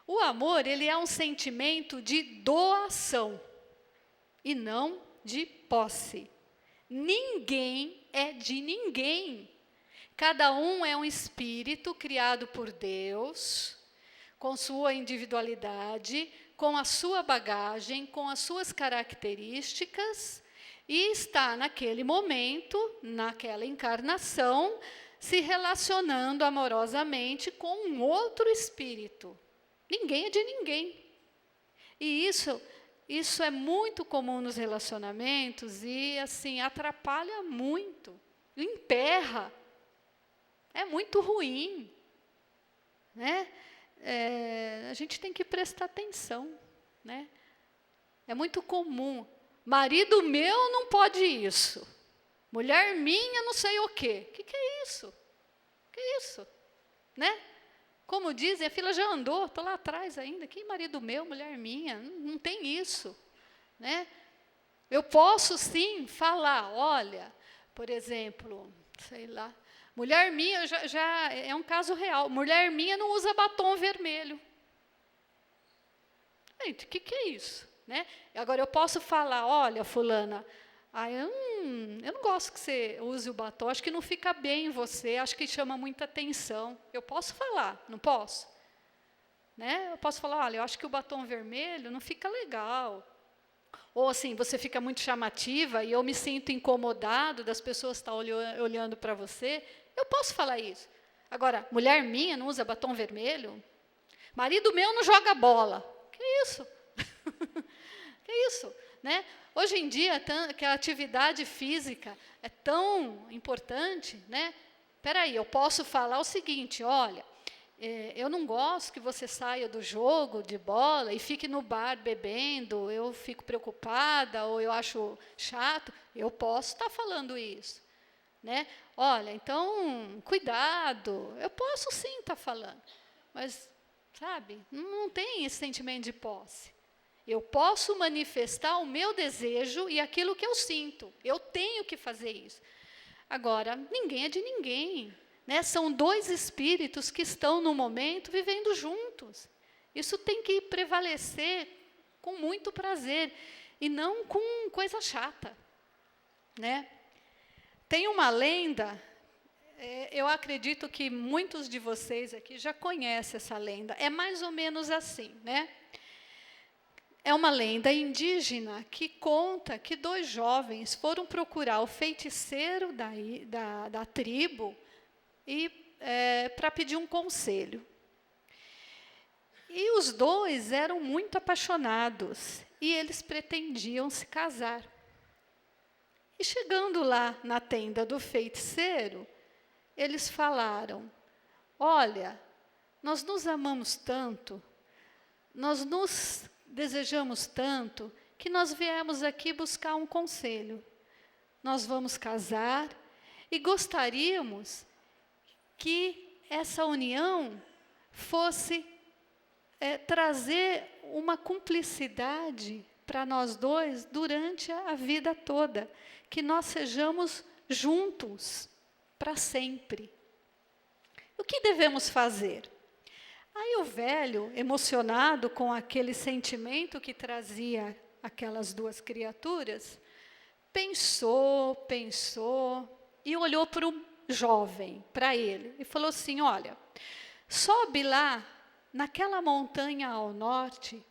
O amor, ele é um sentimento de doação e não de posse. Ninguém é de ninguém. Cada um é um espírito criado por Deus, com sua individualidade, com a sua bagagem, com as suas características, e está naquele momento, naquela encarnação, se relacionando amorosamente com um outro espírito. Ninguém é de ninguém. E isso é muito comum nos relacionamentos e, assim, atrapalha muito, emperra. É muito ruim. Né? A gente tem que prestar atenção. Né? É muito comum. Marido meu não pode isso. Mulher minha não sei o quê. O que é isso? O que é isso? Né? Como dizem, a fila já andou, estou lá atrás ainda. Que marido meu, mulher minha, não tem isso. Né? Eu posso, sim, falar, olha, por exemplo, sei lá, mulher minha, já é um caso real, mulher minha não usa batom vermelho. Gente, o que é isso? Né? Agora, eu posso falar, olha, fulana, eu não gosto que você use o batom, acho que não fica bem em você, acho que chama muita atenção. Eu posso falar, não posso? Né? Eu posso falar, olha, eu acho que o batom vermelho não fica legal. Ou assim, você fica muito chamativa e eu me sinto incomodado das pessoas estarem olhando para você. Eu posso falar isso. Agora, mulher minha não usa batom vermelho? Marido meu não joga bola. Que isso? Que isso? Né? Hoje em dia, que a atividade física é tão importante, né? Espera aí, eu posso falar o seguinte, olha, eu não gosto que você saia do jogo de bola e fique no bar bebendo, eu fico preocupada ou eu acho chato, eu posso estar falando isso. Né? Olha, então, cuidado, eu posso sim estar falando, mas, sabe, não tem esse sentimento de posse. Eu posso manifestar o meu desejo e aquilo que eu sinto. Eu tenho que fazer isso. Agora, ninguém é de ninguém. Né? São dois espíritos que estão, no momento, vivendo juntos. Isso tem que prevalecer com muito prazer e não com coisa chata. Né? Tem uma lenda, eu acredito que muitos de vocês aqui já conhecem essa lenda. É mais ou menos assim, né? É uma lenda indígena que conta que 2 jovens foram procurar o feiticeiro da tribo para pedir um conselho. E os dois eram muito apaixonados e eles pretendiam se casar. E chegando lá na tenda do feiticeiro, eles falaram: olha, nós nos amamos tanto, nós nos desejamos tanto, que nós viemos aqui buscar um conselho. Nós vamos casar e gostaríamos que essa união fosse trazer uma cumplicidade para nós dois durante a vida toda, que nós sejamos juntos para sempre. O que devemos fazer? Aí o velho, emocionado com aquele sentimento que trazia aquelas duas criaturas, pensou e olhou para o jovem, para ele, e falou assim: olha, sobe lá naquela montanha ao norte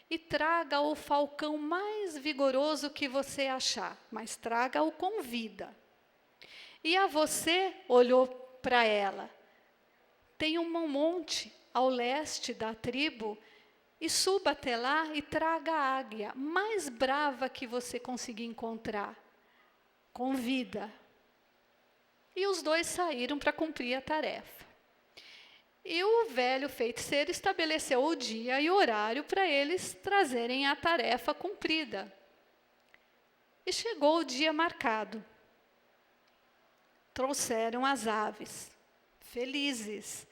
e traga o falcão mais vigoroso que você achar, mas traga-o com vida. E a você, olhou para ela, tem um monte ao leste da tribo, e suba até lá e traga a águia mais brava que você conseguir encontrar, com vida. E os dois saíram para cumprir a tarefa. E o velho feiticeiro estabeleceu o dia e o horário para eles trazerem a tarefa cumprida. E chegou o dia marcado. Trouxeram as aves, felizes,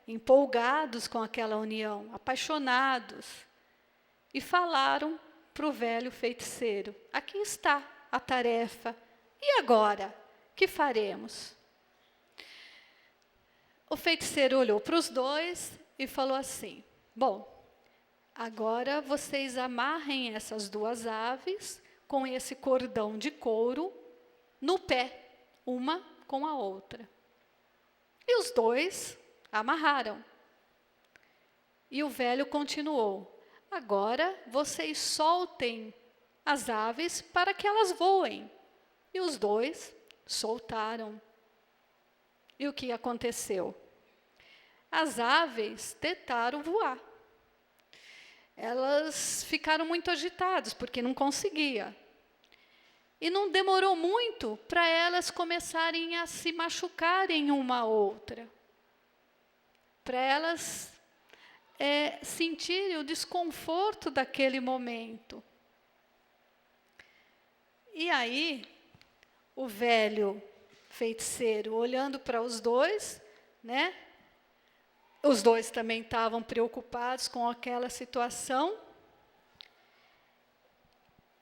empolgados com aquela união, apaixonados. E falaram para o velho feiticeiro: aqui está a tarefa. E agora? Que faremos? O feiticeiro olhou para os dois e falou assim: bom, agora vocês amarrem essas duas aves com esse cordão de couro no pé, uma com a outra. E os dois amarraram. E o velho continuou: agora vocês soltem as aves para que elas voem. E os dois soltaram. E o que aconteceu? As aves tentaram voar. Elas ficaram muito agitadas, porque não conseguia. E não demorou muito para elas começarem a se machucarem uma a outra. Para elas sentirem o desconforto daquele momento. E aí, o velho feiticeiro, olhando para os dois, os dois também estavam preocupados com aquela situação,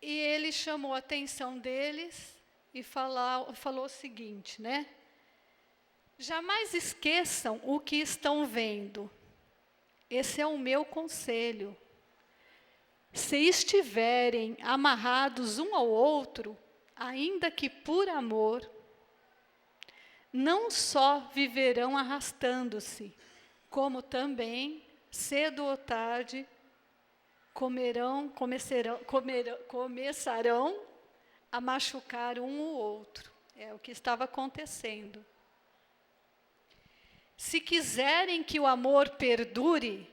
e ele chamou a atenção deles e falou o seguinte, jamais esqueçam o que estão vendo. Esse é o meu conselho. Se estiverem amarrados um ao outro, ainda que por amor, não só viverão arrastando-se, como também, cedo ou tarde, começarão a machucar um ao outro. É o que estava acontecendo. Se quiserem que o amor perdure,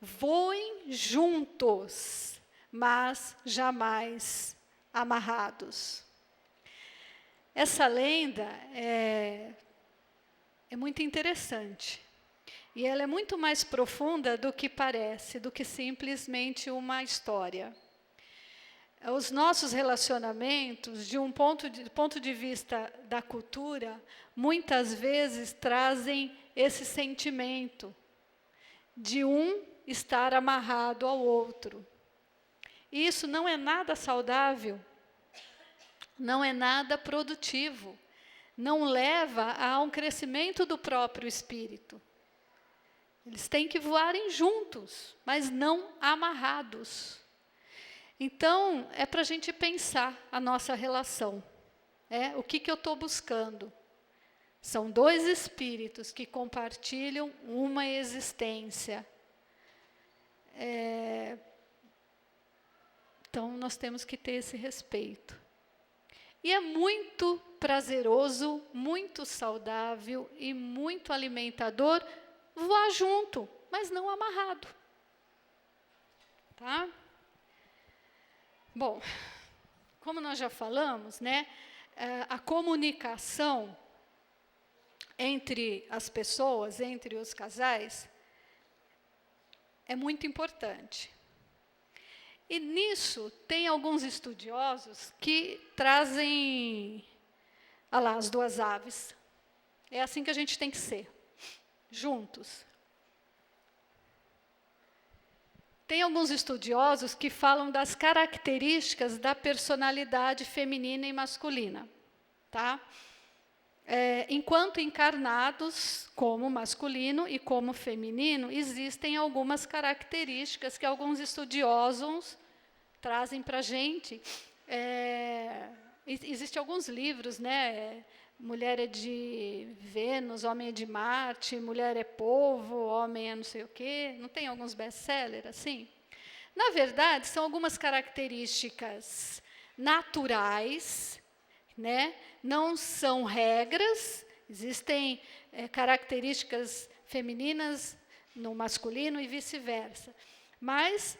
voem juntos, mas jamais amarrados. Essa lenda é muito interessante. E ela é muito mais profunda do que parece, do que simplesmente uma história. Os nossos relacionamentos, de um ponto de vista da cultura, muitas vezes trazem esse sentimento de um estar amarrado ao outro. E isso não é nada saudável, não é nada produtivo, não leva a um crescimento do próprio espírito. Eles têm que voarem juntos, mas não amarrados. Então, é para a gente pensar a nossa relação. O que eu estou buscando? São dois espíritos que compartilham uma existência. Então, nós temos que ter esse respeito. E é muito prazeroso, muito saudável e muito alimentador voar junto, mas não amarrado. Tá? Bom, como nós já falamos, né, a comunicação entre as pessoas, entre os casais, é muito importante. E nisso tem alguns estudiosos que trazem, olha lá, as duas aves. É assim que a gente tem que ser, juntos. Tem alguns estudiosos que falam das características da personalidade feminina e masculina. Tá? Enquanto encarnados como masculino e como feminino, existem algumas características que alguns estudiosos trazem para a gente. Existem alguns livros, né? Mulher é de Vênus, homem é de Marte, mulher é polvo, homem é não sei o quê. Não tem alguns best-sellers assim? Na verdade, são algumas características naturais, né? Não são regras, existem características femininas no masculino e vice-versa. Mas,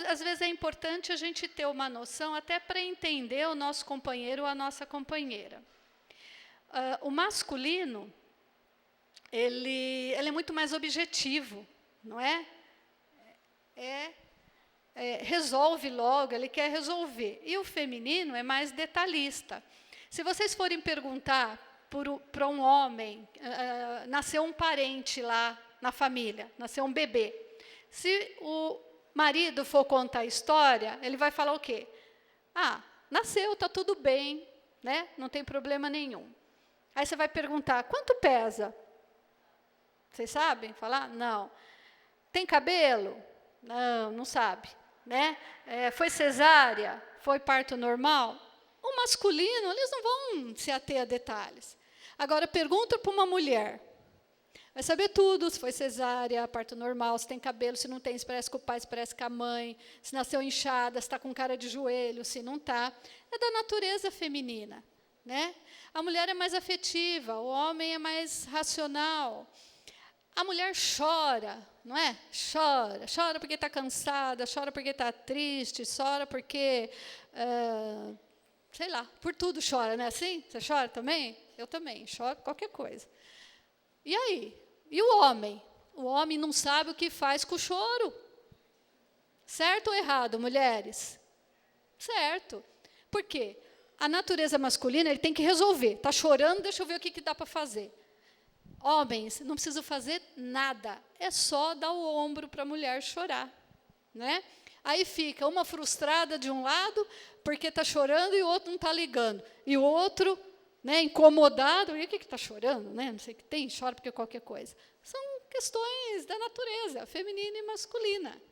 às vezes, é importante a gente ter uma noção até para entender o nosso companheiro ou a nossa companheira. O masculino, ele é muito mais objetivo, não é? Resolve logo, ele quer resolver. E o feminino é mais detalhista. Se vocês forem perguntar para um homem, nasceu um parente lá na família, nasceu um bebê. Se o marido for contar a história, ele vai falar o quê? Nasceu, está tudo bem, né? Não tem problema nenhum. Aí você vai perguntar, quanto pesa? Vocês sabem falar? Não. Tem cabelo? Não, não sabe. Né? Foi cesárea? Foi parto normal? O masculino, eles não vão se ater a detalhes. Agora, pergunta para uma mulher. Vai saber tudo, se foi cesárea, parto normal, se tem cabelo, se não tem, se parece com o pai, se parece com a mãe, se nasceu inchada, se está com cara de joelho, se não está. É da natureza feminina. Né? A mulher é mais afetiva, o homem é mais racional. A mulher chora, não é? Chora porque está cansada, chora porque está triste, chora porque, sei lá, por tudo chora, não é assim? Você chora também? Eu também, choro por qualquer coisa. E aí? E o homem? O homem não sabe o que faz com o choro. Certo ou errado, mulheres? Certo. Por quê? A natureza masculina, ele tem que resolver. Está chorando, deixa eu ver o que dá para fazer. Homens, não preciso fazer nada. É só dar o ombro para a mulher chorar. Né? Aí fica uma frustrada de um lado, porque está chorando, e o outro não está ligando. E o outro, né, incomodado. E o que está chorando? Né? Não sei o que tem, chora porque qualquer coisa. São questões da natureza, feminina e masculina.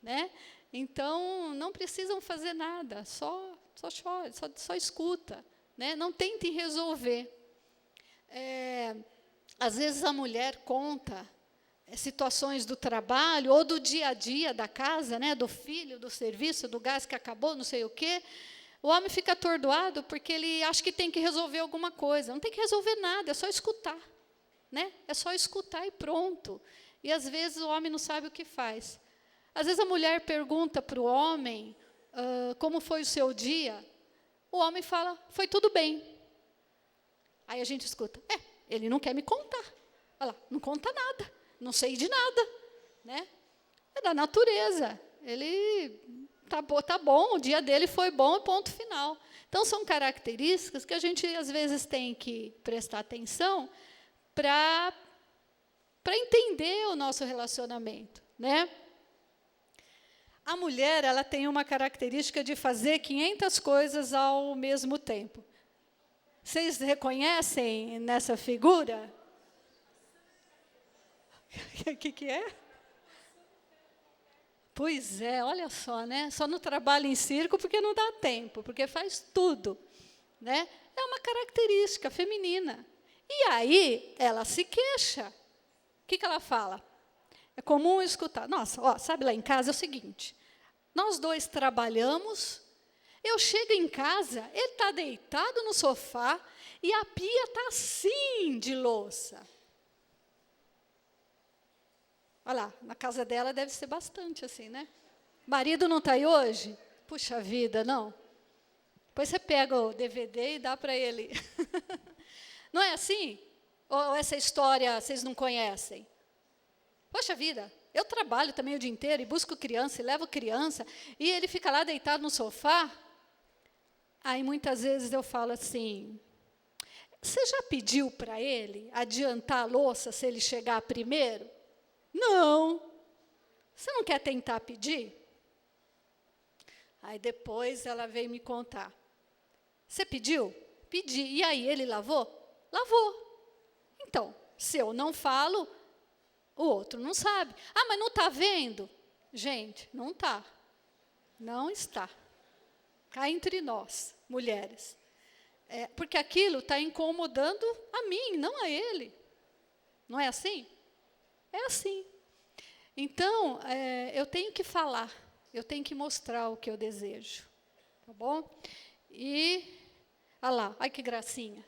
Né? Então, não precisam fazer nada, só chora, só escuta. Né? Não tentem resolver. Às vezes a mulher conta situações do trabalho ou do dia a dia da casa, né? Do filho, do serviço, do gás que acabou, não sei o quê. O homem fica atordoado porque ele acha que tem que resolver alguma coisa. Não tem que resolver nada, é só escutar. Né? É só escutar e pronto. E, às vezes, o homem não sabe o que faz. Às vezes, a mulher pergunta para o homem como foi o seu dia. O homem fala, foi tudo bem. Aí a gente escuta, ele não quer me contar. Olha lá, não conta nada, não sei de nada. Né? É da natureza. Ele tá bom, o dia dele foi bom, ponto final. Então, são características que a gente, às vezes, tem que prestar atenção para entender o nosso relacionamento. Né? A mulher, ela tem uma característica de fazer 500 coisas ao mesmo tempo. Vocês reconhecem nessa figura? O que é? Pois é, olha só, né? Só não trabalha em circo porque não dá tempo, porque faz tudo. Né? É uma característica feminina. E aí, ela se queixa. O que ela fala? É comum escutar. Nossa, sabe lá em casa é o seguinte, nós dois trabalhamos, eu chego em casa, ele está deitado no sofá e a pia está assim de louça. Olha lá, na casa dela deve ser bastante assim, né? Marido não está aí hoje? Puxa vida, não. Depois você pega o DVD e dá para ele. Não é assim? Ou essa história vocês não conhecem? Poxa vida, eu trabalho também o dia inteiro e busco criança e levo criança, e ele fica lá deitado no sofá. Aí muitas vezes eu falo assim, você já pediu para ele adiantar a louça se ele chegar primeiro? Não. Você não quer tentar pedir? Aí depois ela veio me contar. Você pediu? Pedi. E aí, ele lavou? Lavou. Então, se eu não falo, o outro não sabe. Ah, mas não está vendo? Gente, não está. Não está. Cá entre nós, mulheres. Porque aquilo está incomodando a mim, não a ele. Não é assim? É assim. Então, eu tenho que falar. Eu tenho que mostrar o que eu desejo. Tá bom? E, olha lá, olha que gracinha.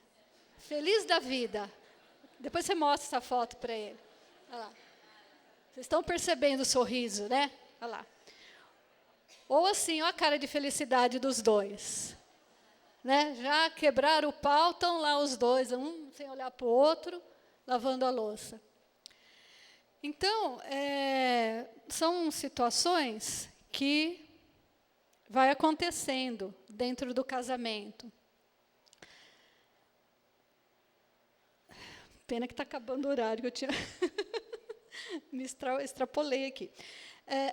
Feliz da vida. Depois você mostra essa foto para ele. Olha lá. Vocês estão percebendo o sorriso, né? Olha lá. Ou assim, olha a cara de felicidade dos dois. Né? Já quebraram o pau, estão lá os dois, um sem olhar para o outro, lavando a louça. Então, são situações que vai acontecendo dentro do casamento. Pena que está acabando o horário, que eu tinha me extrapolei aqui.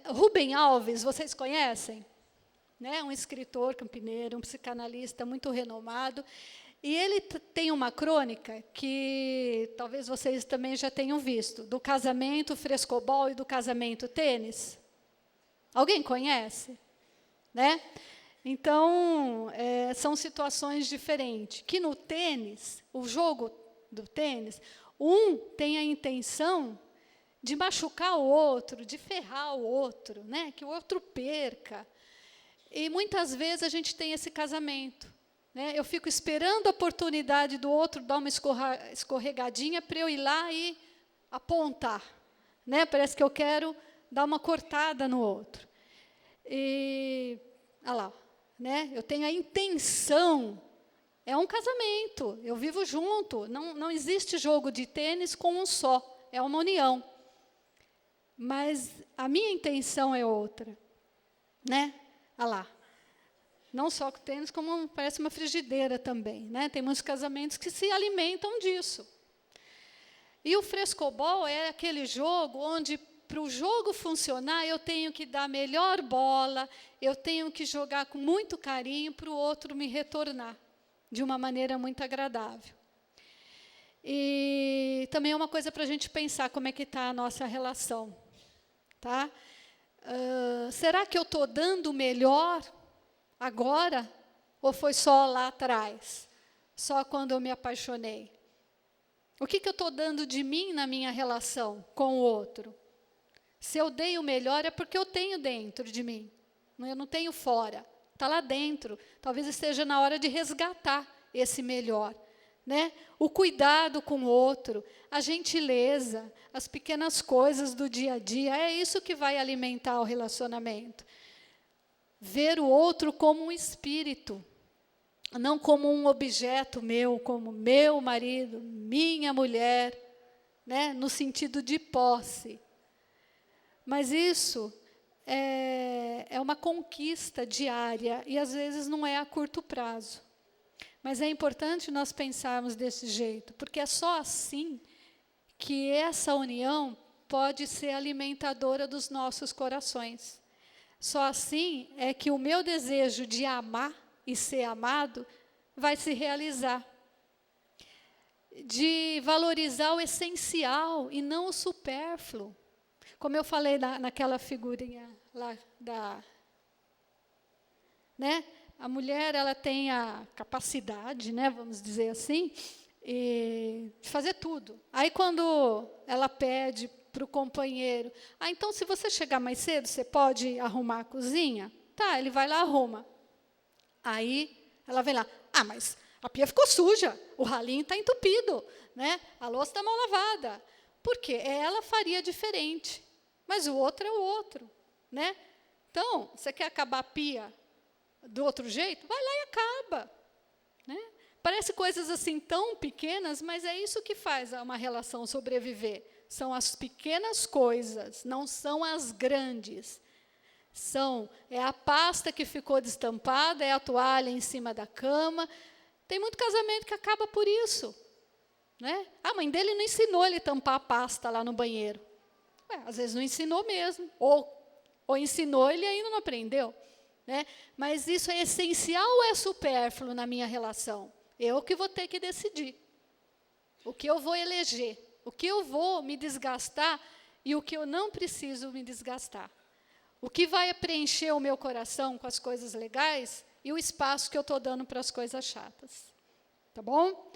Rubem Alves, vocês conhecem? Né? Um escritor campineiro, um psicanalista muito renomado. E ele tem uma crônica que talvez vocês também já tenham visto, do casamento frescobol e do casamento tênis. Alguém conhece? Né? Então, são situações diferentes. Que no tênis, o jogo do tênis, um tem a intenção de machucar o outro, de ferrar o outro, né? Que o outro perca. E muitas vezes a gente tem esse casamento. Né? Eu fico esperando a oportunidade do outro dar uma escorregadinha para eu ir lá e apontar. Né? Parece que eu quero dar uma cortada no outro. E, olha lá, né? Eu tenho a intenção. É um casamento, eu vivo junto. Não existe jogo de tênis com um só, é uma união. Mas a minha intenção é outra. Né? Olha lá. Não só com tênis, como parece uma frigideira também. Né? Tem muitos casamentos que se alimentam disso. E o frescobol é aquele jogo onde, para o jogo funcionar, eu tenho que dar a melhor bola, eu tenho que jogar com muito carinho para o outro me retornar de uma maneira muito agradável. E também é uma coisa para a gente pensar como é que está a nossa relação. Tá? Será que eu estou dando o melhor agora? Ou foi só lá atrás? Só quando eu me apaixonei? O que eu estou dando de mim na minha relação com o outro? Se eu dei o melhor, é porque eu tenho dentro de mim. Eu não tenho fora. Está lá dentro. Talvez esteja na hora de resgatar esse melhor. Né? O cuidado com o outro, a gentileza, as pequenas coisas do dia a dia, é isso que vai alimentar o relacionamento. Ver o outro como um espírito, não como um objeto meu, como meu marido, minha mulher, né? No sentido de posse. Mas isso é uma conquista diária e, às vezes, não é a curto prazo. Mas é importante nós pensarmos desse jeito, porque é só assim que essa união pode ser alimentadora dos nossos corações. Só assim é que o meu desejo de amar e ser amado vai se realizar. De valorizar o essencial e não o supérfluo. Como eu falei naquela figurinha lá né? A mulher, ela tem a capacidade, né, vamos dizer assim, de fazer tudo. Aí, quando ela pede para o companheiro, então, se você chegar mais cedo, você pode arrumar a cozinha? Tá, ele vai lá e arruma. Aí, ela vem lá, mas a pia ficou suja, o ralinho está entupido, né? A louça está mal lavada. Por quê? Ela faria diferente. mas o outro é o outro, né? Então, você quer acabar a pia do outro jeito? Vai lá e acaba, né? Parece coisas assim tão pequenas, mas é isso que faz uma relação sobreviver. São as pequenas coisas, não são as grandes. É a pasta que ficou destampada, é a toalha em cima da cama. Tem muito casamento que acaba por isso, né? A mãe dele não ensinou ele a tampar a pasta lá no banheiro. Às vezes não ensinou mesmo, ou ensinou, ele ainda não aprendeu, né? Mas isso é essencial ou é supérfluo na minha relação? Eu que vou ter que decidir. O que eu vou eleger, o que eu vou me desgastar e o que eu não preciso me desgastar. O que vai preencher o meu coração com as coisas legais e o espaço que eu estou dando para as coisas chatas. Tá bom?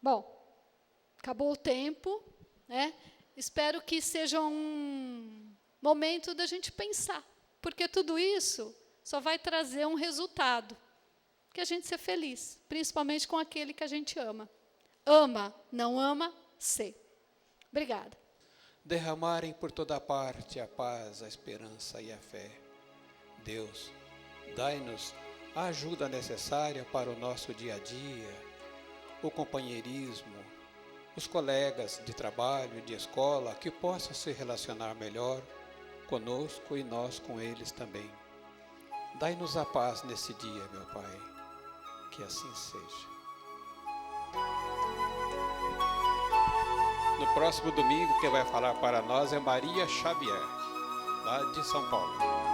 Bom, acabou o tempo, né? Espero que seja um momento da gente pensar, porque tudo isso só vai trazer um resultado, que a gente ser feliz, principalmente com aquele que a gente ama. Ama, não ama, sei. Obrigada. Derramarem por toda parte a paz, a esperança e a fé. Deus, dai-nos a ajuda necessária para o nosso dia a dia, o companheirismo, os colegas de trabalho, de escola, que possam se relacionar melhor conosco e nós com eles também. Dai-nos a paz nesse dia, meu Pai, que assim seja. No próximo domingo, quem vai falar para nós é Maria Xavier, lá de São Paulo.